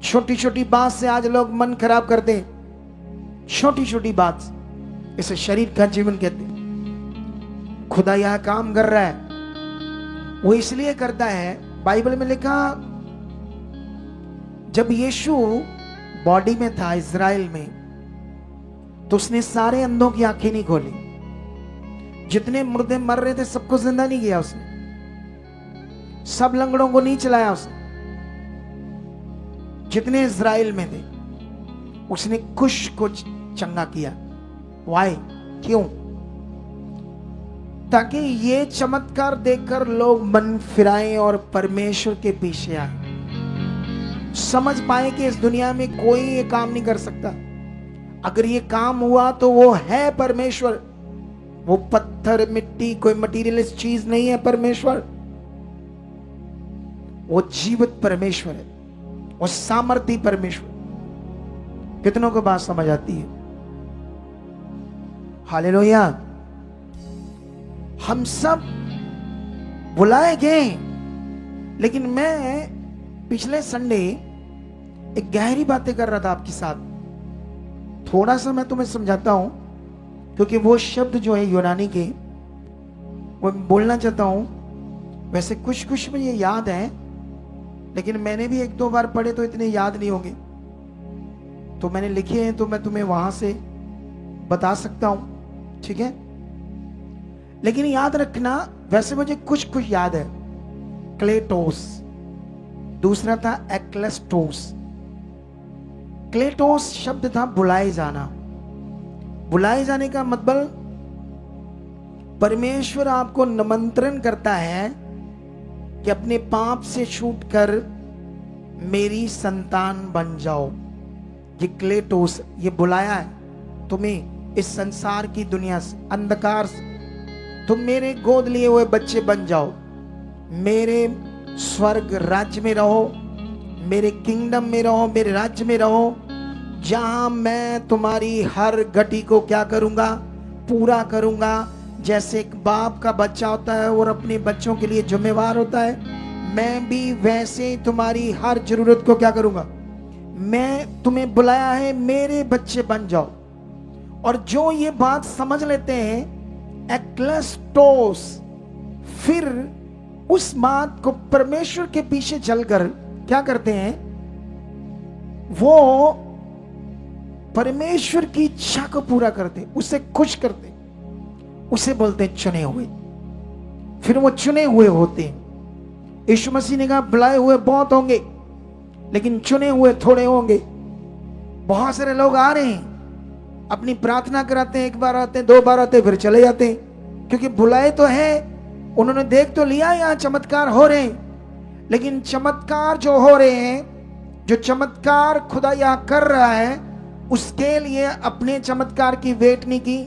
छोटी छोटी बात से आज लोग मन खराब करते हैं, छोटी छोटी बात, इसे शरीर का जीवन कहते हैं। खुदा यह काम कर रहा है, वो इसलिए करता है, बाइबल में लिखा, जब यीशु बॉडी में था इज़राइल में, तो उसने सारे अंधों की आंखें नहीं खोली, जितने मुर्दे मर रहे थे सबको जिंदा नहीं किया उसने, सब लंगड़ों को नहीं चलाया उसने, जितने इज़राइल में थे उसने कुछ को चंगा किया। वाई? क्यों? ताकि ये चमत्कार देखकर लोग मन फिराएं और परमेश्वर के पीछे आए, समझ पाए कि इस दुनिया में कोई ये काम नहीं कर सकता। अगर ये काम हुआ तो वो है परमेश्वर, वो पत्थर मिट्टी कोई मटीरियलिस्ट चीज नहीं है परमेश्वर, वो जीवित परमेश्वर है, वो सामर्थी परमेश्वर। कितनों को बात समझ आती है? हालेलुया। हम सब बुलाए गए, लेकिन मैं पिछले संडे एक गहरी बातें कर रहा था आपके साथ, थोड़ा सा मैं तुम्हें समझाता हूं, क्योंकि वो शब्द जो है यूनानी के, वो बोलना चाहता हूं। वैसे कुछ कुछ मुझे याद है, लेकिन मैंने भी 1-2 बार पढ़े तो इतने याद नहीं होंगे, तो मैंने लिखे हैं, तो मैं तुम्हें वहां से बता सकता हूं, ठीक है? लेकिन याद रखना, वैसे मुझे कुछ कुछ याद है। क्लेटोस, दूसरा था एक्लेस्टोस। क्लेटोस शब्द था बुलाए जाना। बुलाए जाने का मतलब, परमेश्वर आपको निमंत्रण करता है कि अपने पाप से छूटकर मेरी संतान बन जाओ। ये क्लेटोस, ये बुलाया है तुम्हें इस संसार की दुनिया से, अंधकार से, तुम मेरे गोद लिए हुए बच्चे बन जाओ, मेरे स्वर्ग राज्य में रहो, मेरे किंगडम में रहो, मेरे राज्य में रहो, जहां मैं तुम्हारी हर गति को क्या करूंगा? पूरा करूंगा। जैसे एक बाप का बच्चा होता है और अपने बच्चों के लिए जिम्मेवार होता है, मैं भी वैसे तुम्हारी हर जरूरत को क्या करूंगा? मैं तुम्हें बुलाया है मेरे बच्चे बन जाओ। और जो ये बात समझ लेते हैं एक्लेस्टोस, फिर उस बात को परमेश्वर के पीछे चलकर क्या करते हैं? वो परमेश्वर की इच्छा को पूरा करते, उसे खुश करते, उसे बोलते हैं चुने हुए। फिर वो चुने हुए होते हैं। यीशु मसीह ने कहा बुलाए हुए बहुत होंगे, लेकिन चुने हुए थोड़े होंगे। बहुत सारे लोग आ रहे हैं, अपनी प्रार्थना कराते हैं, 1 बार आते हैं, 2 बार आते हैं, फिर चले जाते हैं, क्योंकि बुलाए तो है, उन्होंने देख तो लिया यहाँ चमत्कार हो रहे हैं, लेकिन चमत्कार जो हो रहे हैं, जो चमत्कार खुदा यहाँ कर रहा है, उसके लिए अपने चमत्कार की वेट नहीं की,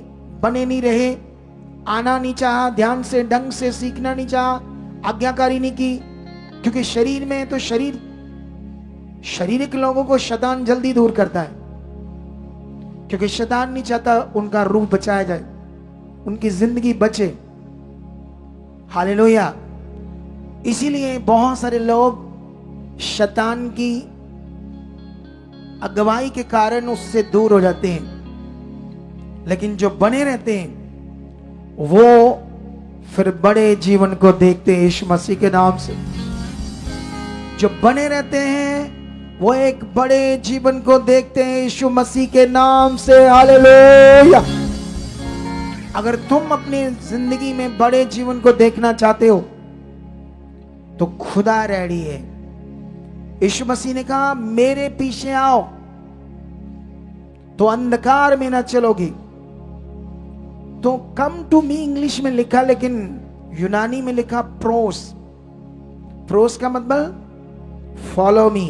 बने नहीं रहे, आना नहीं चाहा, ध्यान से ढंग से सीखना नहीं चाहा, आज्ञाकारी नहीं की, क्योंकि शरीर में तो शारीरिक लोगों को शैतान जल्दी दूर करता है, क्योंकि शैतान नहीं चाहता उनका रूह बचाया जाए। उनकी जिंदगी बचे। हालेलुया। इसीलिए बहुत सारे लोग शैतान की अगुवाई के कारण उससे दूर हो जाते हैं, लेकिन जो बने रहते हैं वो फिर बड़े जीवन को देखते हैं यीशु मसीह के नाम से। जो बने रहते हैं वो एक बड़े जीवन को देखते हैं यीशु मसीह के नाम से। हालेलुया। अगर तुम अपनी जिंदगी में बड़े जीवन को देखना चाहते हो तो खुदा रेडी है। यीशु मसीह ने कहा मेरे पीछे आओ तो अंधकार में ना चलोगी। तो कम टू मी इंग्लिश में लिखा, लेकिन यूनानी में लिखा प्रोस। प्रोस का मतलब फॉलो मी।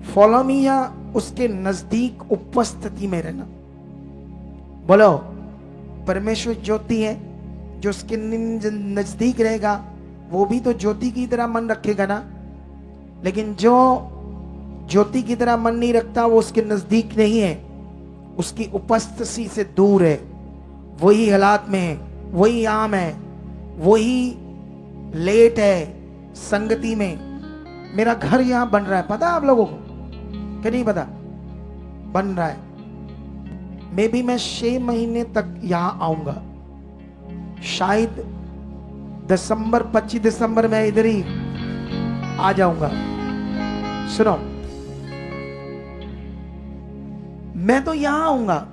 फॉलो मी या उसके नजदीक उपस्थिति में रहना। बोलो, परमेश्वर ज्योति है, जो उसके नजदीक रहेगा वो भी तो ज्योति की तरह मन रखेगा ना। लेकिन जो ज्योति की तरह मन नहीं रखता वो उसके नजदीक नहीं है, उसकी उपस्थिति से दूर है। वही हालात में है, वही आम है, वही लेट है संगति में। मेरा घर यहां बन रहा है, पता है आप लोगों को कि नहीं पता? बन रहा है। मे भी मैं 6 महीने तक यहां आऊंगा। शायद दिसंबर 25 दिसंबर में इधर ही आ जाऊंगा। सुनो, मैं तो यहां आऊंगा,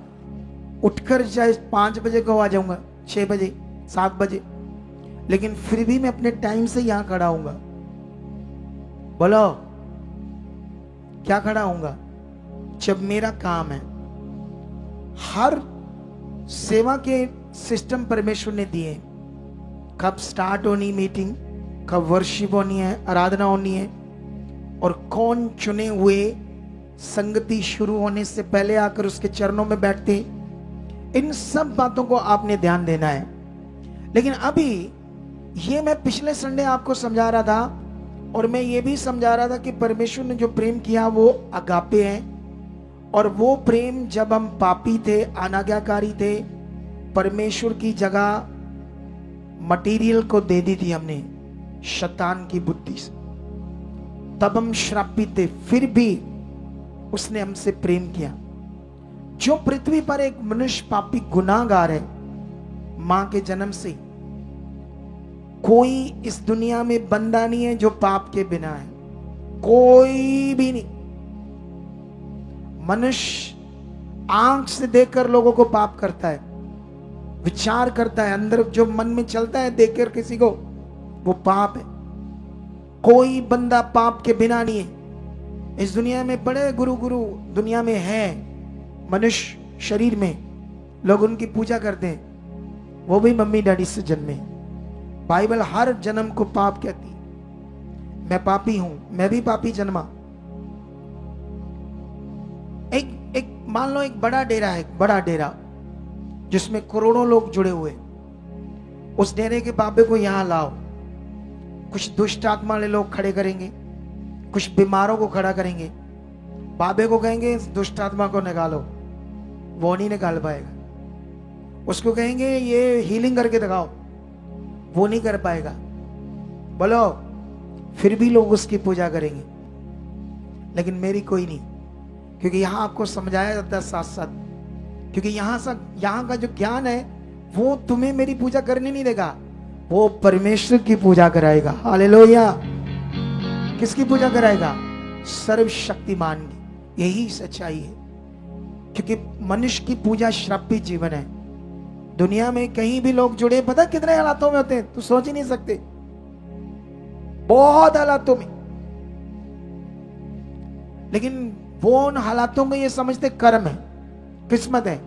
उठकर चाहे 5 बजे को आ जाऊंगा, 6 बजे 7 बजे, लेकिन फिर भी मैं अपने टाइम से यहां खड़ा होऊंगा। बोलो, क्या खड़ा होऊंगा? जब मेरा काम है। हर सेवा के सिस्टम परमेश्वर ने दिए। कब स्टार्ट होनी मीटिंग, कब वर्शिप होनी है, आराधना होनी है, और कौन चुने हुए संगति शुरू होने से पहले आकर उसके चरणों में बैठते, इन सब बातों को आपने ध्यान देना है। लेकिन अभी ये मैं पिछले संडे आपको समझा रहा था, और मैं ये भी समझा रहा था कि परमेश्वर ने जो प्रेम किया वो अगापे है। और वो प्रेम जब हम पापी थे, अनाज्ञाकारी थे, परमेश्वर की जगह मटेरियल को दे दी थी हमने शैतान की बुद्धि से, तब हम श्रापित थे, फिर भी उसने हमसे प्रेम किया। जो पृथ्वी पर एक मनुष्य पापी गुनाहगार है, मां के जन्म से कोई इस दुनिया में बंदा नहीं है जो पाप के बिना है, कोई भी नहीं। मनुष्य आंख से देखकर लोगों को पाप करता है, विचार करता है, अंदर जो मन में चलता है देखकर किसी को, वो पाप है। कोई बंदा पाप के बिना नहीं है। इस दुनिया में बड़े गुरु दुनिया में है, मनुष्य शरीर में लोग उनकी पूजा करते हैं, वो भी मम्मी डैडी से जन्मे। बाइबल हर जन्म को पाप कहती है। मैं पापी हूं, मैं भी पापी जन्मा। एक मान लो एक बड़ा डेरा है, बड़ा डेरा जिसमें करोड़ों लोग जुड़े हुए। उस डेरे के बाबे को यहां लाओ, कुछ दुष्ट आत्मा वाले लोग खड़े करेंगे, कुछ बीमारों को खड़ा करेंगे। बाबे को कहेंगे इस दुष्ट आत्मा को निकालो, वो नहीं निकाल पाएगा। उसको कहेंगे ये हीलिंग करके दिखाओ, वो नहीं कर पाएगा। बोलो, फिर भी लोग उसकी पूजा करेंगे, लेकिन मेरी कोई नहीं, क्योंकि यहां आपको समझाया जाता है साथ साथ। क्योंकि यहां का जो ज्ञान है वो तुम्हें मेरी पूजा करने नहीं देगा, वो परमेश्वर की पूजा कराएगा। हालेलुया। किसकी पूजा कराएगा? सर्वशक्तिमान की। यही सच्चाई है, क्योंकि मनुष्य की पूजा श्रापित जीवन है। दुनिया में कहीं भी लोग जुड़े, पता कितने हालातों में होते हैं, तो सोच ही नहीं सकते, बहुत हालातों में। लेकिन वो उन हालातों को ये समझते कर्म है, किस्मत है।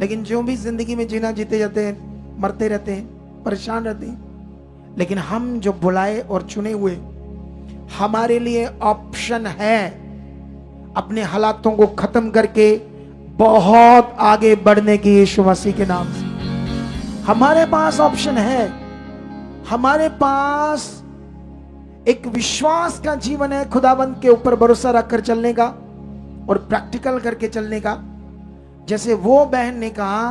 लेकिन जो भी जिंदगी में जीना जीते जाते हैं, मरते रहते हैं, परेशान रहते हैं। लेकिन हम जो बुलाए और चुने हुए, हमारे लिए ऑप्शन है अपने हालातों को खत्म करके बहुत आगे बढ़ने की। यीशु मसीह के नाम से हमारे पास ऑप्शन है। हमारे पास एक विश्वास का जीवन है, खुदाबंद के ऊपर भरोसा रखकर चलने का और प्रैक्टिकल करके चलने का। जैसे वो बहन ने कहा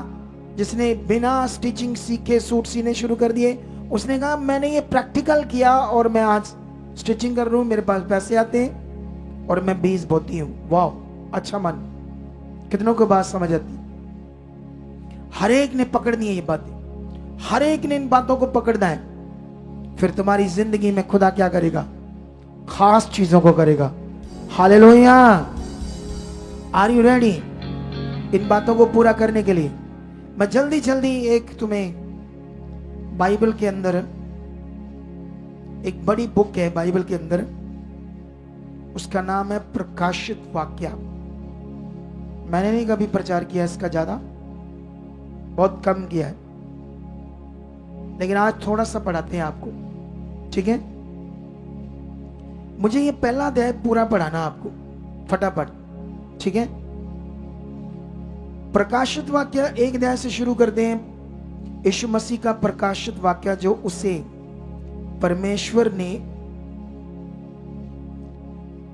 जिसने बिना स्टिचिंग सीखे सूट सीने शुरू कर दिए, उसने कहा मैंने ये प्रैक्टिकल किया और मैं आज स्टिचिंग कर रहा हूं, मेरे पास पैसे आते हैं और मैं बीज बोती हूं। वाह, अच्छा मन। कितनों को बात समझ आती? हर एक ने पकड़नी है ये बातें, हर एक ने इन बातों को पकड़ना है। फिर तुम्हारी जिंदगी में खुदा क्या करेगा? खास चीजों को करेगा। हालेलुया। आर यू रेडी इन बातों को पूरा करने के लिए? मैं जल्दी जल्दी एक तुम्हें बाइबल के अंदर, एक बड़ी बुक है बाइबल के अंदर, उसका नाम है प्रकाशित वाक्य। मैंने नहीं कभी प्रचार किया इसका, ज्यादा बहुत कम किया है, लेकिन आज थोड़ा सा पढ़ाते हैं आपको, ठीक है? मुझे ये पहला अध्याय पूरा पढ़ाना आपको फटाफट, ठीक है? प्रकाशित वाक्य एक अध्याय से शुरू करते हैं। यीशु मसीह का प्रकाशित वाक्य जो उसे परमेश्वर ने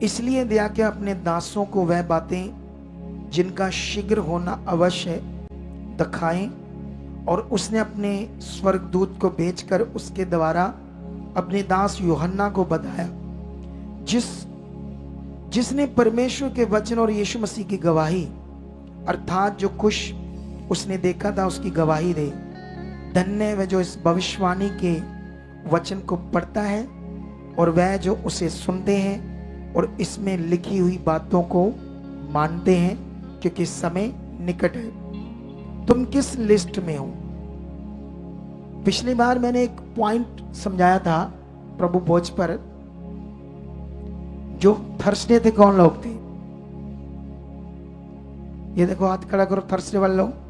इसलिए दिया कि अपने दासों को वह बातें जिनका शीघ्र होना अवश्य है दिखाएं, और उसने अपने स्वर्गदूत को भेजकर उसके द्वारा अपने दास यूहन्ना को बताया, जिसने परमेश्वर के वचन और यीशु मसीह की गवाही, अर्थात जो कुछ उसने देखा था उसकी गवाही दे। धन्य है वह जो इस भविष्यवाणी के वचन को पढ़ता है और वह जो उसे सुनते हैं और इसमें लिखी हुई बातों को मानते हैं, क्योंकि समय निकट है। तुम किस लिस्ट में हो? पिछली बार मैंने एक पॉइंट समझाया था प्रभु भोज पर। जो थर्सडे थे कौन लोग थे? ये देखो, हाथ खड़ा करो। थर्सडे वाले लोग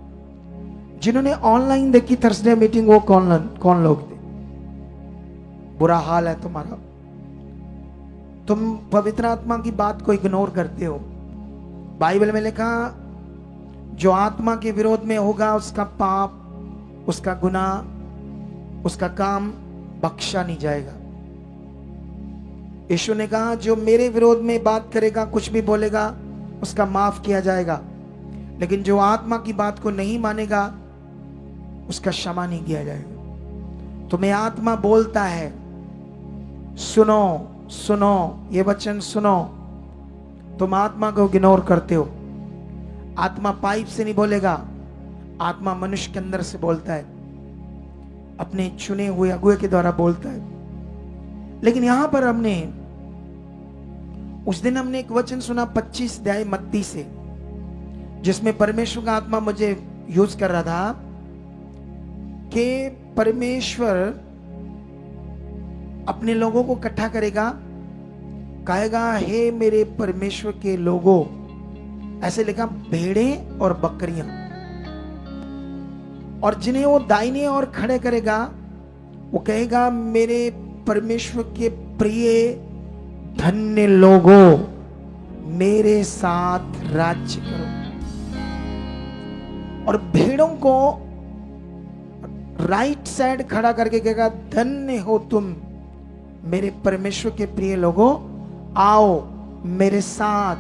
जिन्होंने ऑनलाइन देखी थर्सडे मीटिंग, वो कौन लोग थे? बुरा हाल है तुम्हारा, तुम पवित्र आत्मा की बात को इग्नोर करते हो। बाइबल में लिखा, जो आत्मा के विरोध में होगा उसका पाप, उसका गुनाह, उसका काम बख्शा नहीं जाएगा। यीशु ने कहा, जो मेरे विरोध में बात करेगा, कुछ भी बोलेगा, उसका माफ किया जाएगा, लेकिन जो आत्मा की बात को नहीं मानेगा उसका क्षमा नहीं किया जाएगा। तुम्हें आत्मा बोलता है, सुनो सुनो, ये वचन सुनो, तुम आत्मा को इग्नोर करते हो। आत्मा पाइप से नहीं बोलेगा, आत्मा मनुष्य के अंदर से बोलता है, अपने चुने हुए अगुए के द्वारा बोलता है। लेकिन यहां पर उस दिन हमने एक वचन सुना 25 अध्याय मत्ती से, जिसमें परमेश्वर का आत्मा मुझे यूज कर रहा था कि परमेश्वर अपने लोगों को इकट्ठा करेगा, कहेगा, हे मेरे परमेश्वर के लोगों, ऐसे लिखा, भेड़ें और बकरियां, और जिन्हें वो दाहिने ओर खड़े करेगा, वो कहेगा, मेरे परमेश्वर के प्रिय धन्य लोगों, मेरे साथ राज्य करो। और भेड़ों को राइट साइड खड़ा करके कहेगा, धन्य हो तुम मेरे परमेश्वर के प्रिय लोगों, आओ मेरे साथ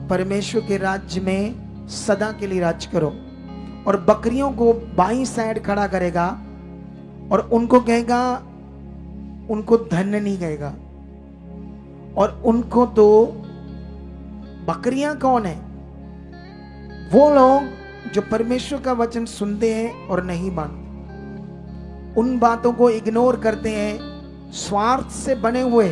परमेश्वर के राज्य में सदा के लिए राज करो। और बकरियों को बाईं साइड खड़ा करेगा और उनको कहेगा, उनको धन्य नहीं कहेगा। और उनको तो, बकरियां कौन है? वो लोग जो परमेश्वर का वचन सुनते हैं और नहीं मानते, उन बातों को इग्नोर करते हैं, स्वार्थ से बने हुए,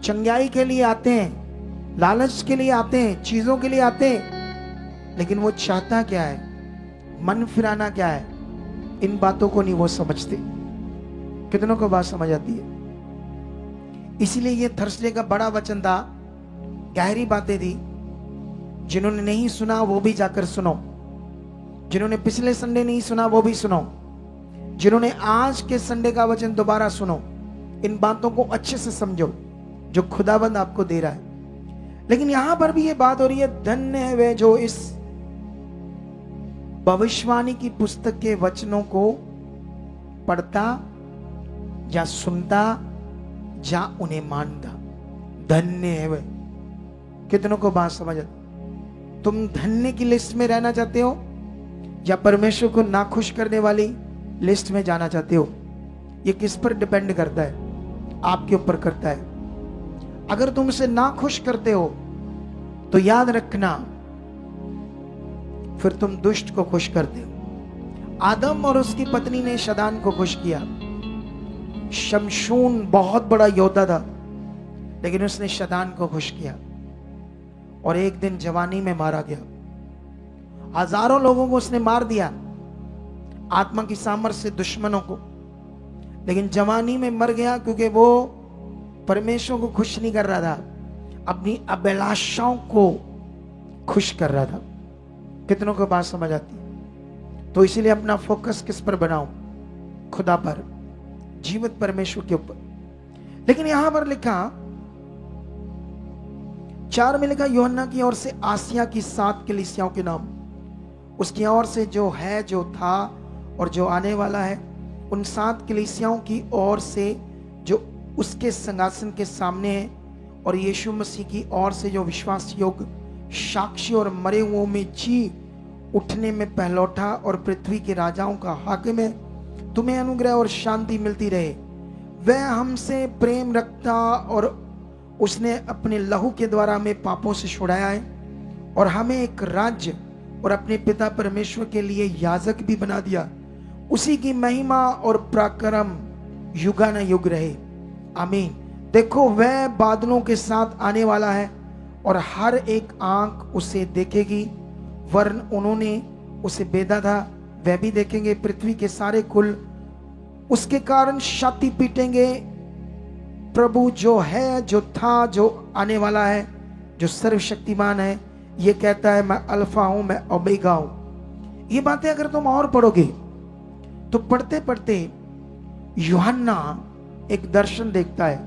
चंगाई के लिए आते हैं, लालच के लिए आते हैं, चीजों के लिए आते हैं, लेकिन वो चाहता क्या है, मन फिराना क्या है, इन बातों को नहीं वो समझते। कितनों को बात समझ आती है? इसीलिए ये थर्सडे का बड़ा वचन था, गहरी बातें थी। जिन्होंने नहीं सुना वो भी जाकर सुनो, जिन्होंने पिछले संडे नहीं सुना वो भी सुनो, जिन्होंने आज के संडे का वचन दोबारा सुनो। इन बातों को अच्छे से समझो जो खुदाबंद आपको दे रहा है। लेकिन यहां पर भी ये बात हो रही है, धन्य है वे जो इस भविष्यवाणी की पुस्तक के वचनों को पढ़ता या सुनता या उन्हें मानता। धन्य है वे। कितनों को बात समझ? तुम धन्य की लिस्ट में रहना चाहते हो या परमेश्वर को ना खुश करने वाली लिस्ट में जाना चाहते हो? ये किस पर डिपेंड करता है? आपके ऊपर करता है। अगर तुम उसे ना खुश करते हो तो याद रखना फिर तुम दुष्ट को खुश करते हो। आदम और उसकी पत्नी ने शैतान को खुश किया। शमशून बहुत बड़ा योद्धा था, लेकिन उसने शैतान को खुश किया और एक दिन जवानी में मारा गया। हजारों लोगों को उसने मार दिया, आत्मा की सामर्थ्य से दुश्मनों को, लेकिन जवानी में मर गया क्योंकि वो परमेश्वर को खुश नहीं कर रहा था, अपनी अभिलाषाओं को खुश कर रहा था। कितनों को बात समझ आती है? तो इसीलिए अपना फोकस किस पर बनाओ? खुदा पर, जीवित परमेश्वर के ऊपर। लेकिन यहां पर लिखा 4 में लिखा, यूहन्ना की ओर से आसिया की 7 कलीसियाओं के नाम, उसकी ओर से जो है, जो था और जो आने वाला है, उन 7 कलीसियाओं की ओर से जो उसके सिंहासन के सामने है, और यीशु मसीह की ओर से जो विश्वास योग्य साक्षी और मरे हुओं में जी उठने में पहलौठा और पृथ्वी के राजाओं का हाकिम है, तुम्हें अनुग्रह और शांति मिलती रहे। वह हमसे प्रेम रखता और उसने अपने लहू के द्वारा हमें पापों से छुड़ाया है और हमें एक राज्य और अपने पिता परमेश्वर के लिए याजक भी बना दिया। उसी की महिमा और पराक्रम युगानुयुग रहे, आमीन। देखो, वह बादलों के साथ आने वाला है और हर एक आंख उसे देखेगी, वरन उन्होंने उसे बेधा था, वह भी देखेंगे। पृथ्वी के सारे कुल उसके कारण छाती पीटेंगे। प्रभु जो है, जो था, जो आने वाला है, जो सर्वशक्तिमान है, ये कहता है, मैं अल्फा हूं, मैं ओमेगा हूं। ये बातें अगर तुम और पढ़ोगे तो पढ़ते पढ़ते यूहन्ना एक दर्शन देखता है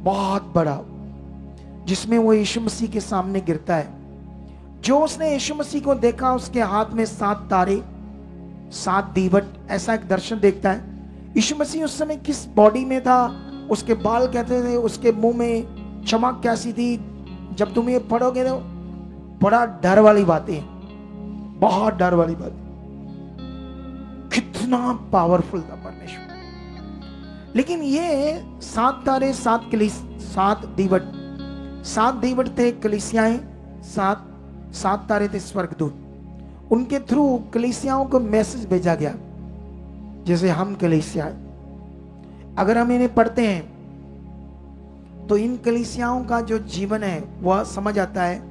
बहुत बड़ा, जिसमें वो यीशु मसीह के सामने गिरता है। जो उसने यीशु मसीह को देखा, उसके हाथ में 7 तारे, 7 दीवट, ऐसा एक दर्शन देखता है। यीशु मसीह उस समय किस बॉडी में था, उसके बाल कहते थे, उसके मुंह में चमक कैसी थी, जब तुम ये पढ़ोगे तो बड़ा डर वाली बातें, बहुत डर वाली बात। कितना पावरफुल था परमेश्वर। लेकिन ये 7 तारे, 7 दीवट, 7 दीवट थे कलीसियाएं, 7 तारे थे स्वर्गदूत। उनके थ्रू कलीसियाओं को मैसेज भेजा गया। जैसे हम कलीसिया, अगर हम इन्हें पढ़ते हैं तो इन कलीसियाओं का जो जीवन है वह समझ आता है।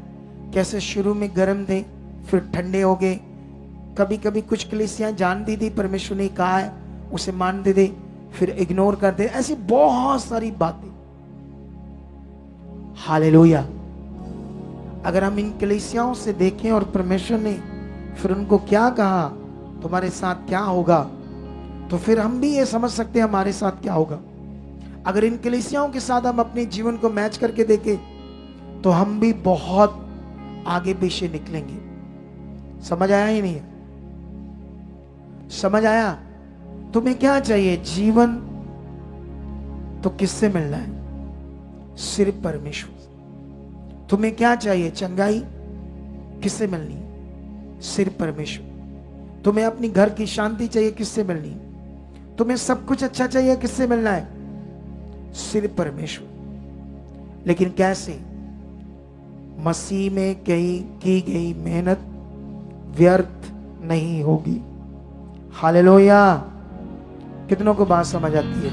कैसे शुरू में गर्म थे, फिर ठंडे हो गए। कभी कभी कुछ कलीसियां जानती थी परमेश्वर ने कहा है, उसे मानते थे, फिर इग्नोर करते। ऐसी बहुत सारी बातें। हालेलुया। अगर हम इन कलीसियाओं से देखें और परमेश्वर ने फिर उनको क्या कहा, तुम्हारे साथ क्या होगा, तो फिर हम भी ये समझ सकते हैं हमारे साथ क्या होगा। अगर इन कलीसियाओं के साथ हम अपने जीवन को मैच करके देखें तो हम भी बहुत आगे पीछे निकलेंगे। समझ आया ही नहीं? समझ आया? तुम्हें क्या चाहिए? जीवन तो किससे मिलना है? सिर्फ परमेश्वर। तुम्हें क्या चाहिए? चंगाई किससे मिलनी है? सिर्फ परमेश्वर। तुम्हें अपनी घर की शांति चाहिए, किससे मिलनी है? तुम्हें सब कुछ अच्छा चाहिए, किससे मिलना है? सिर्फ परमेश्वर। लेकिन कैसे? मसीह में की गई मेहनत व्यर्थ नहीं होगी। हालेलुया। कितनों को बात समझ आती है?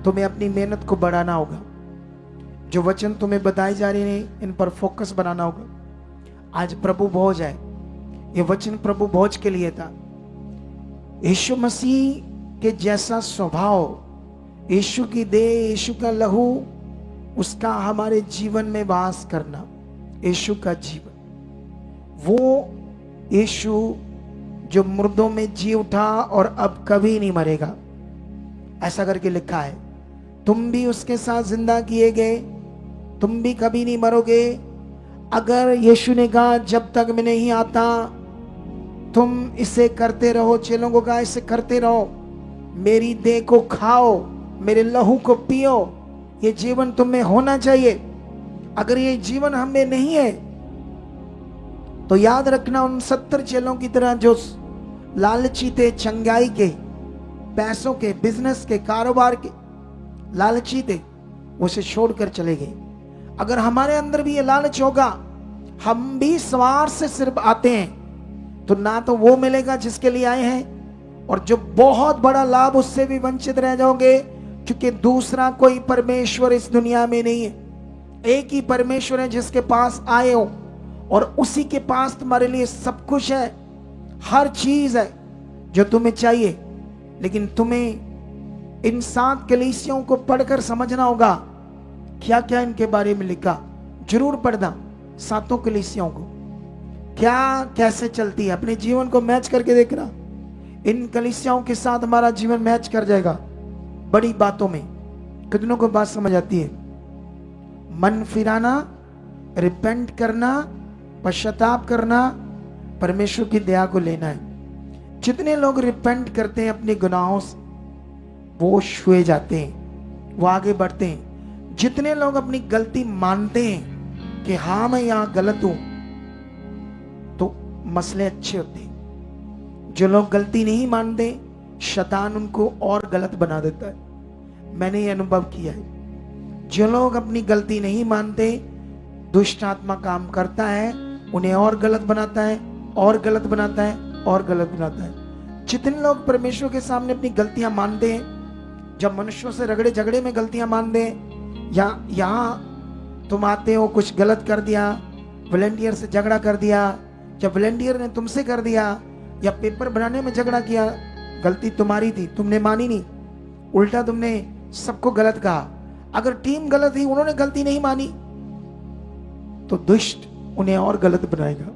तुम्हें अपनी मेहनत को बढ़ाना होगा। जो वचन तुम्हें बताए जा रहे हैं, इन पर फोकस बनाना होगा। आज प्रभु भोज है, ये वचन प्रभु भोज के लिए था। यीशु मसीह के जैसा स्वभाव, यीशु की देह, यीशु का लहू, उसका हमारे जीवन में वास करना। यीशु का जीवन, वो यीशु जो मुर्दों में जी उठा और अब कभी नहीं मरेगा, ऐसा करके लिखा है। तुम भी उसके साथ जिंदा किए गए, तुम भी कभी नहीं मरोगे। अगर यीशु ने कहा जब तक मैं नहीं आता तुम इसे करते रहो, चेलों को कहा इसे करते रहो, मेरी देह को खाओ, मेरे लहू को पियो, ये जीवन तुम में होना चाहिए। अगर ये जीवन हम में नहीं है तो याद रखना, उन 70 चेलों की तरह जो लालची थे, चंगाई के, पैसों के, बिजनेस के, कारोबार के लालची थे, उसे छोड़कर चले गए। अगर हमारे अंदर भी ये लालच होगा, हम भी सवार से सिर्फ आते हैं, तो ना तो वो मिलेगा जिसके लिए आए हैं, और जो बहुत बड़ा लाभ उससे भी वंचित रह जाओगे, क्योंकि दूसरा कोई परमेश्वर इस दुनिया में नहीं है। एक ही परमेश्वर है जिसके पास आए हो, और उसी के पास तुम्हारे लिए सब कुछ है, हर चीज है जो तुम्हें चाहिए। लेकिन तुम्हें इन 7 कलीसियों को पढ़कर समझना होगा क्या क्या इनके बारे में लिखा। जरूर पढ़ना 7 कलीसियों को, क्या कैसे चलती है, अपने जीवन को मैच करके देखना। इन कलीसियाओं के साथ हमारा जीवन मैच कर जाएगा बड़ी बातों में। कितनों को बात समझ आती है? मन फिराना, रिपेंट करना, पश्चाताप करना, परमेश्वर की दया को लेना है। जितने लोग रिपेंट करते हैं अपने गुनाहों से, वो छुए जाते हैं, वो आगे बढ़ते हैं। जितने लोग अपनी गलती मानते हैं कि हाँ मैं यहां गलत हूं, तो मसले अच्छे होते हैं। जो लोग गलती नहीं मानते, शैतान उनको और गलत बना देता है। मैंने ये अनुभव किया है। जो लोग अपनी गलती नहीं मानते, दुष्ट आत्मा काम करता है, उन्हें और गलत बनाता है, और गलत बनाता है, और गलत बनाता है। जितने लोग परमेश्वर के सामने अपनी गलतियां मानते हैं, जब मनुष्यों से रगड़े झगड़े में गलतियां मानते हैं, या यहाँ तुम आते हो कुछ गलत कर दिया, वॉलंटियर से झगड़ा कर दिया, या वॉलंटियर ने तुमसे कर दिया, या पेपर बनाने में झगड़ा किया, गलती तुम्हारी थी, तुमने मानी नहीं, उल्टा तुमने सबको गलत कहा। अगर टीम गलत थी, उन्होंने गलती नहीं मानी, तो दुष्ट उन्हें और गलत बनाएगा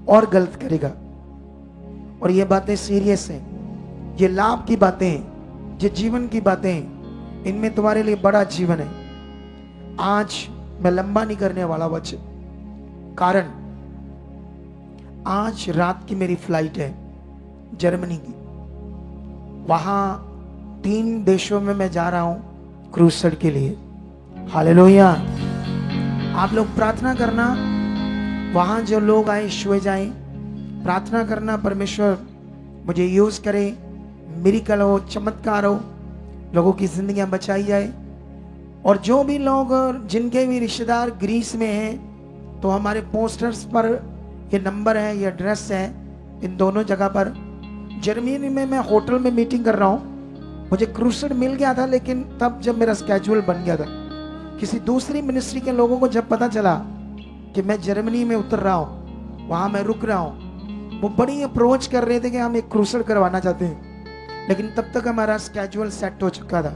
और गलत करेगा। और ये बातें सीरियस हैं, ये लाभ की बातें हैं, ये जीवन की बातें हैं। इनमें तुम्हारे लिए बड़ा जीवन है। आज मैं लंबा नहीं करने वाला वचन, कारण आज रात की मेरी फ्लाइट है जर्मनी की। वहां 3 देशों में मैं जा रहा हूं क्रूसेड के लिए। हालेलुया। आप लोग प्रार्थना करना, वहां जो लोग आए छुए जाएं। प्रार्थना करना परमेश्वर मुझे यूज करे, मिरेकल हो, चमत्कार हो, लोगों की जिंदगियां बचाई जाए। और जो भी लोग, जिनके भी रिश्तेदार ग्रीस में हैं, तो हमारे पोस्टर्स पर ये नंबर है, ये एड्रेस है, इन दोनों जगह पर। जर्मनी में मैं होटल में मीटिंग कर रहा हूँ। मुझे क्रूसेड मिल गया था, लेकिन तब जब मेरा स्केड्यूल बन गया था, किसी दूसरी मिनिस्ट्री के लोगों को जब पता चला कि मैं जर्मनी में उतर रहा हूँ, वहाँ मैं रुक रहा हूँ, वो बड़ी अप्रोच कर रहे थे कि हम एक क्रूसेड करवाना चाहते हैं। लेकिन तब तक हमारा स्केड्यूल सेट हो चुका था।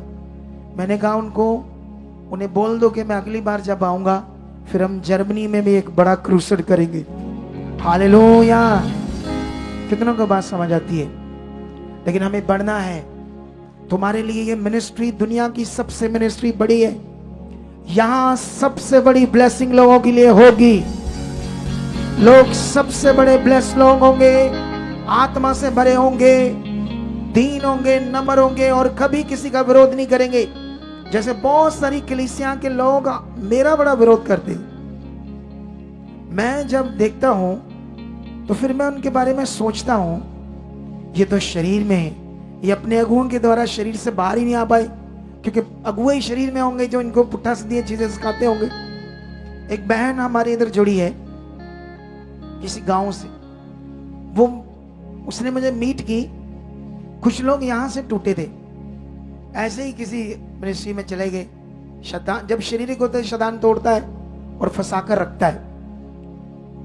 मैंने कहा उन्हें बोल दो कि मैं अगली बार जब आऊंगा, फिर हम जर्मनी में भी एक बड़ा क्रूसेड करेंगे। हालेलुया। कितनों को बात समझ आती है? लेकिन हमें बढ़ना है। तुम्हारे लिए ये मिनिस्ट्री दुनिया की सबसे मिनिस्ट्री बड़ी है। यहां सबसे बड़ी ब्लेसिंग लोगों के लिए होगी। लोग सबसे बड़े ब्लेस लोग होंगे, आत्मा से भरे होंगे, दीन होंगे, नम्र होंगे, और कभी किसी का विरोध नहीं करेंगे। जैसे बहुत सारी कलीसिया के लोग मेरा बड़ा विरोध करते हैं। मैं जब देखता हूं तो फिर मैं उनके बारे में सोचता हूं, ये तो शरीर में है, ये अपने अगुओं के द्वारा शरीर से बाहर ही नहीं आ पाए, क्योंकि अगुए ही शरीर में होंगे जो इनको पुट्ठा सीधी चीजें सिखाते होंगे। एक बहन हमारे इधर जुड़ी है किसी गांव से, उसने मुझे मीट की। कुछ लोग यहां से टूटे थे, ऐसे ही किसी मिनिस्ट्री में चले गए। शैतान जब शारीरिक होता है, शैतान तोड़ता है और फंसा कर रखता है।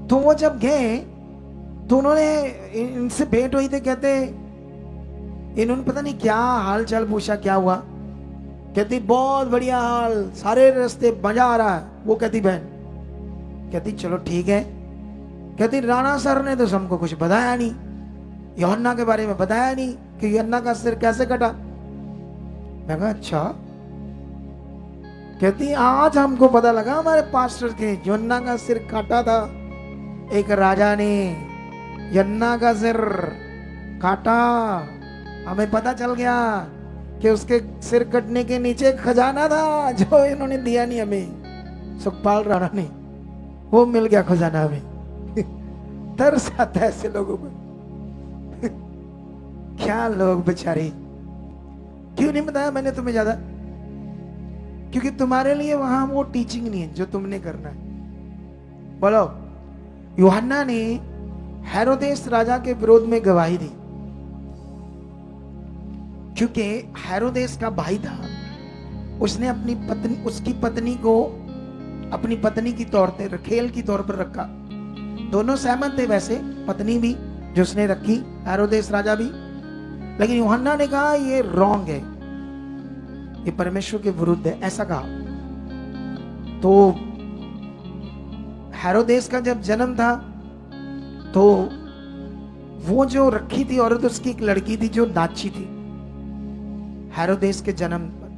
तो वो जब गए तो उन्होंने, इनसे भेंट हुई थी, कहते इन्होंने पता नहीं क्या हाल चाल पूछा, क्या हुआ। कहती बहुत बढ़िया हाल, सारे रास्ते मजा आ रहा है। वो कहती बहन, कहती चलो ठीक है। कहती राणा सर ने तो हमको कुछ बताया नहीं, यूहन्ना के बारे में बताया नहीं कि यूहन्ना का सिर कैसे कटा। मैं कहा अच्छा। कहती आज हमको पता लगा हमारे पास्टर के, यूहन्ना का सिर काटा था एक राजा ने, यूहन्ना का सिर काटा। हमें पता चल गया कि उसके सिर कटने के नीचे खजाना था जो इन्होंने दिया नहीं हमें, सुखपाल राणा ने, वो मिल गया खजाना हमें। तरस आता है ऐसे लोगों पर। क्या लोग बेचारे। क्यों नहीं बताया मैंने तुम्हें ज्यादा? क्योंकि तुम्हारे लिए वहां वो टीचिंग नहीं है जो तुमने करना है। बोलो, यूहन्ना ने हेरोदेस राजा के विरोध में गवाही दी, क्योंकि हेरोदेस का भाई था। उसने अपनी पत्नी, उसकी पत्नी को अपनी पत्नी की तौर पे, रखेल की तौर पर रखा। दोनों सहमत थे वैसे, पत्नी भी जो उसने रखी, हेरोदेस राजा भी। लेकिन यूहन्ना ने कहा ये रॉन्ग है, ये परमेश्वर के विरुद्ध है, ऐसा कहा। तो हेरोदेस का जब जन्म था तो वो जो रखी थी औरत, उसकी एक लड़की थी जो नाची थी हेरोदेस के जन्म पर।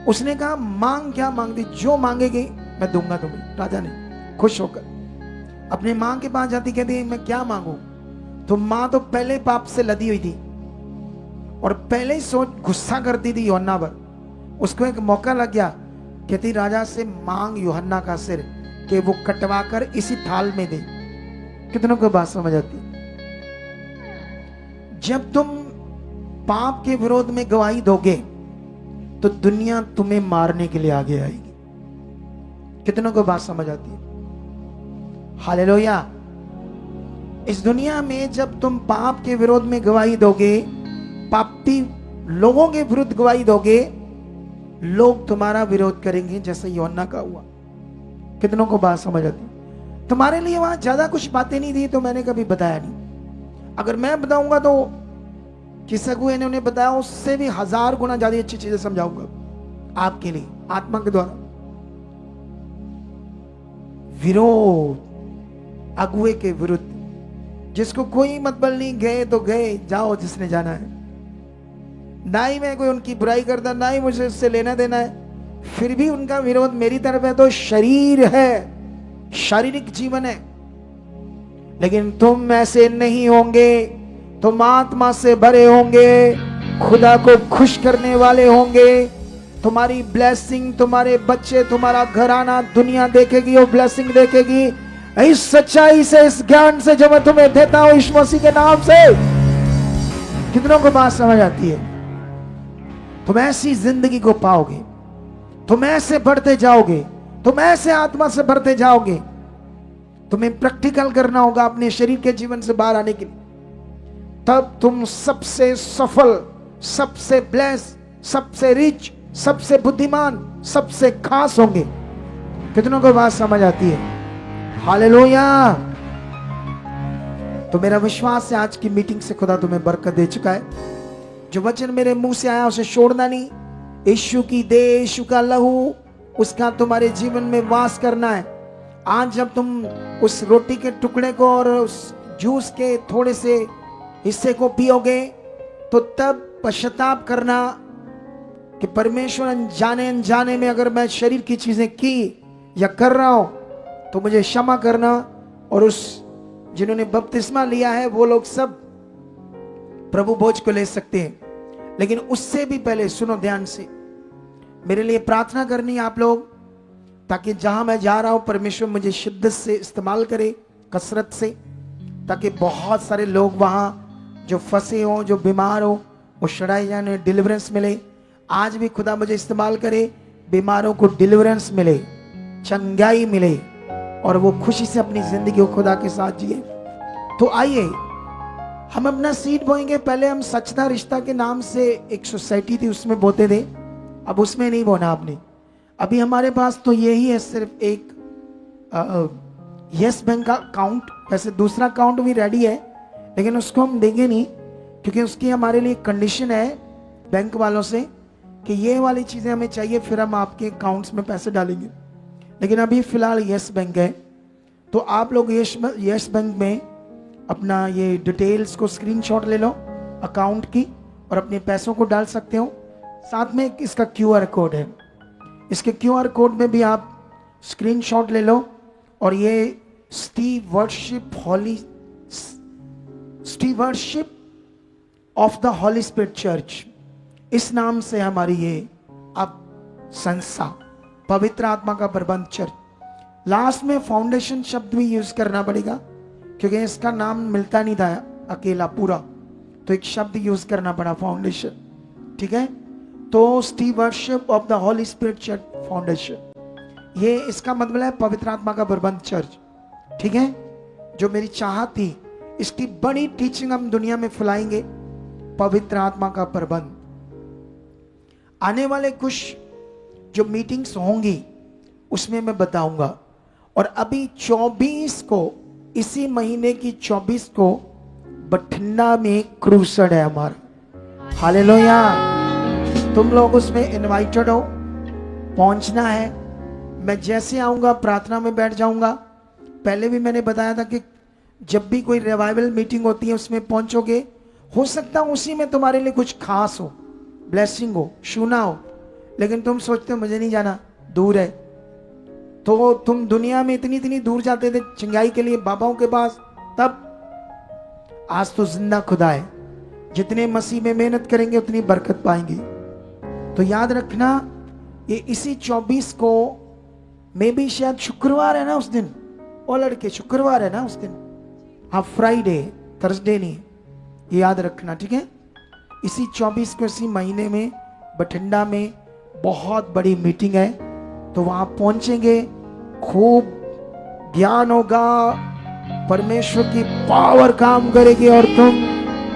उसने कहा मांग क्या मांगती, जो मांगेगी मैं दूंगा तुम्हें। राजा ने खुश होकर अपने मां के पास जाती, कहती मैं क्या मांगू। तो मां तो पहले पाप से लदी हुई थी और पहले ही सोच गुस्सा करती थी यूहन्ना पर। उसको एक मौका लग गया, कहती राजा से मांग यूहन्ना का सिर कि वो कटवा कर इसी थाल में दे। कितनों को बात समझ आती? जब तुम पाप के विरोध में गवाही दोगे तो दुनिया तुम्हें मारने के लिए आगे आएगी। कितनों को बात समझ आती है? हालेलुया। इस दुनिया में जब तुम पाप के विरोध में गवाही दोगे, पापी लोगों के विरुद्ध गवाही दोगे, लोग तुम्हारा विरोध करेंगे, जैसे यूहन्ना का हुआ। कितनों को बात समझ आती? तुम्हारे लिए वहां ज्यादा कुछ बातें नहीं दी तो मैंने कभी बताया नहीं। अगर मैं बताऊंगा तो किस अगुए ने उन्हें बताया उससे भी 1000 गुना ज्यादा अच्छी चीजें समझाऊंगा आपके लिए, आत्मा के द्वारा। विरोध, अगुए के विरुद्ध, जिसको कोई मतलब नहीं, गए तो गए, जाओ जिसने जाना है। ना ही मैं कोई उनकी बुराई करता, ना ही मुझे उससे लेना देना है, फिर भी उनका विरोध मेरी तरफ है तो शरीर है, शारीरिक जीवन है। लेकिन तुम ऐसे नहीं होंगे, तुम आत्मा से भरे होंगे, खुदा को खुश करने वाले होंगे। तुम्हारी ब्लेसिंग, तुम्हारे बच्चे, तुम्हारा घराना, दुनिया देखेगी और ब्लेसिंग देखेगी। इस सच्चाई से, इस ज्ञान से जो मैं तुम्हें देता हूं यीशु मसीह के नाम से। कितनों को बात समझ आती है? तुम ऐसी जिंदगी को पाओगे, तुम ऐसे बढ़ते जाओगे, तुम ऐसे आत्मा से भरते जाओगे। तुम्हें प्रैक्टिकल करना होगा अपने शरीर के जीवन से बाहर आने के लिए, तब तुम सबसे सफल, सबसे ब्लेस, सबसे रिच, सबसे बुद्धिमान, सबसे खास होंगे। कितनों को बात समझ आती है? हालेलुया। तो मेरा विश्वास है आज की मीटिंग से खुदा तुम्हें बरकत दे चुका है। जो वचन मेरे मुंह से आया उसे छोड़ना नहीं। यीशु की देह, यीशु का लहू, उसका तुम्हारे जीवन में वास करना है। आज जब तुम उस रोटी के टुकड़े को और उस जूस के थोड़े से हिस्से को पियोगे तो तब पश्चाताप करना कि परमेश्वर अनजाने अनजाने में अगर मैं शरीर की चीजें की या कर रहा हूं तो मुझे क्षमा करना। और उस जिन्होंने बपतिस्मा लिया है वो लोग सब प्रभु भोज को ले सकते हैं। लेकिन उससे भी पहले सुनो ध्यान से, मेरे लिए प्रार्थना करनी आप लोग, ताकि जहां मैं जा रहा हूं परमेश्वर मुझे शिद्दत से इस्तेमाल करे, कसरत से, ताकि बहुत सारे लोग वहां जो फंसे हो, जो बीमार हो, वो छुड़ाए जाने, डिलीवरेंस मिले। आज भी खुदा मुझे इस्तेमाल करे, बीमारों को डिलीवरेंस मिले, चंगाई मिले और वो खुशी से अपनी जिंदगी को खुदा के साथ जिए। तो आइए हम अपना सीड बोएंगे। पहले हम सच्चा रिश्ता के नाम से एक सोसाइटी थी उसमें बोते थे, अब उसमें नहीं बोना आपने। अभी हमारे पास तो यही है, सिर्फ एक यस बैंक का अकाउंट। वैसे दूसरा अकाउंट भी रेडी है लेकिन उसको हम देंगे नहीं, क्योंकि उसकी हमारे लिए कंडीशन है बैंक वालों से कि ये वाली चीजें हमें चाहिए, फिर हम आपके अकाउंट्स में पैसे डालेंगे। लेकिन अभी फिलहाल यस बैंक है। तो आप लोग यस बैंक में अपना ये डिटेल्स को स्क्रीनशॉट ले लो अकाउंट की और अपने पैसों को डाल सकते हो। साथ में इसका क्यूआर कोड है, इसके क्यूआर कोड में भी आप स्क्रीनशॉट ले लो। और ये stewardship of the holy spirit church, इस नाम से हमारी ये अब संस्था, पवित्र आत्मा का प्रबंध चर्च। लास्ट में फाउंडेशन शब्द भी यूज करना पड़ेगा, क्योंकि इसका नाम मिलता नहीं था अकेला पूरा, तो एक शब्द यूज करना पड़ा, फाउंडेशन। ठीक है, तो stewardship of the Holy Spirit church foundation, ये इसका मतलब है पवित्र आत्मा का प्रबंध चर्च। ठीक है, जो मेरी चाहत थी, इसकी बड़ी टीचिंग हम दुनिया में फैलाएंगे, पवित्र आत्मा का प्रबंध। आने वाले कुछ जो मीटिंग्स होंगी उसमें मैं बताऊंगा। और अभी 24 को, इसी महीने की 24 को बठिंडा में क्रूसेड है हमारा। हालेलुया, तुम लोग उसमें इनवाइटेड हो, पहुंचना है। मैं जैसे आऊंगा प्रार्थना में बैठ जाऊंगा। पहले भी मैंने बताया था कि जब भी कोई रिवाइवल मीटिंग होती है उसमें पहुंचोगे, हो सकता है उसी में तुम्हारे लिए कुछ खास हो, ब्लेसिंग हो, छूना हो, लेकिन तुम सोचते हो मुझे नहीं जाना, दूर है। तो तुम दुनिया में इतनी इतनी दूर जाते थे चिंगाई के लिए बाबाओं के पास, तब आज तो जिंदा खुदा है, जितने मसीह में मेहनत करेंगे उतनी बरकत पाएंगे। तो याद रखना, ये इसी 24 को, मे भी शायद शुक्रवार है ना उस दिन, ओ लड़के शुक्रवार है ना उस दिन, हाँ फ्राइडे, थर्सडे नहीं, ये याद रखना। ठीक है, इसी 24 को, इसी महीने में बठिंडा में बहुत बड़ी मीटिंग है, तो वहां पहुंचेंगे, खूब ज्ञान होगा, परमेश्वर की पावर काम करेगी और तुम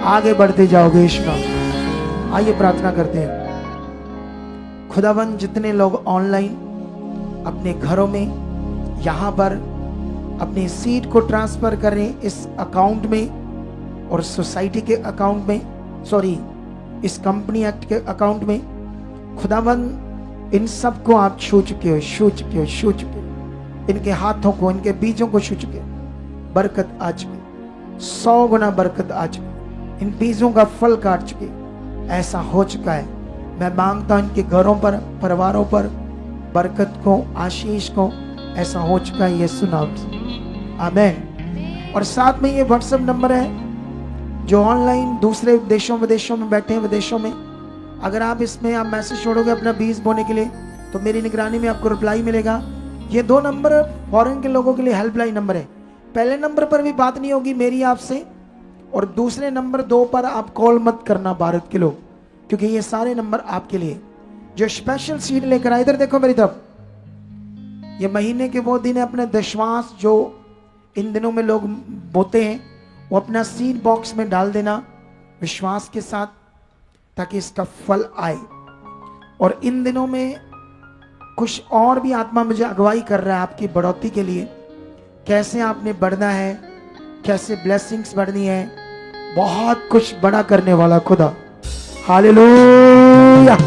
आगे बढ़ते जाओगे इसका। आइए प्रार्थना करते हैं। खुदावन, जितने लोग ऑनलाइन अपने घरों में यहाँ पर अपनी सीट को ट्रांसफर कर रहे हैं इस अकाउंट में और सोसाइटी के अकाउंट में, सॉरी इस कंपनी एक्ट के अकाउंट में, खुदावन इन सबको आप छू चुके हो, छू चुके हो, छू चुके हो, इनके हाथों को, इनके बीजों को छू चुके हो। बरकत आ चुकी, 100 गुना बरकत आ चुकी, इन बीजों का फल काट चुके, ऐसा हो चुका है। मैं मांगता हूं इनके घरों पर, परिवारों पर बरकत को, आशीष को, ऐसा हो चुका है यीशु नाम से, आमीन। और साथ में ये व्हाट्सएप नंबर है, जो ऑनलाइन दूसरे देशों विदेशों में बैठे हैं, विदेशों में, अगर आप इसमें आप मैसेज छोड़ोगे अपना बीज बोने के लिए, तो मेरी निगरानी में आपको रिप्लाई मिलेगा। ये 2 नंबर फॉरेन के लोगों के लिए हेल्पलाइन नंबर है। पहले नंबर पर भी बात नहीं होगी मेरी आपसे, और दूसरे नंबर 2 पर आप कॉल मत करना भारत के लोग, क्योंकि ये सारे नंबर आपके लिए। जो स्पेशल सीड लेकर आए, इधर देखो मेरी तरफ, ये महीने के वो दिन है, अपने दशवांश जो इन दिनों में लोग बोते हैं, वो अपना सीड बॉक्स में डाल देना विश्वास के साथ, ताकि इसका फल आए। और इन दिनों में कुछ और भी आत्मा मुझे अगुवाई कर रहा है आपकी बढ़ोतरी के लिए, कैसे आपने बढ़ना है, कैसे ब्लेसिंग्स बढ़नी है, बहुत कुछ बड़ा करने वाला खुदा। हालेलुया।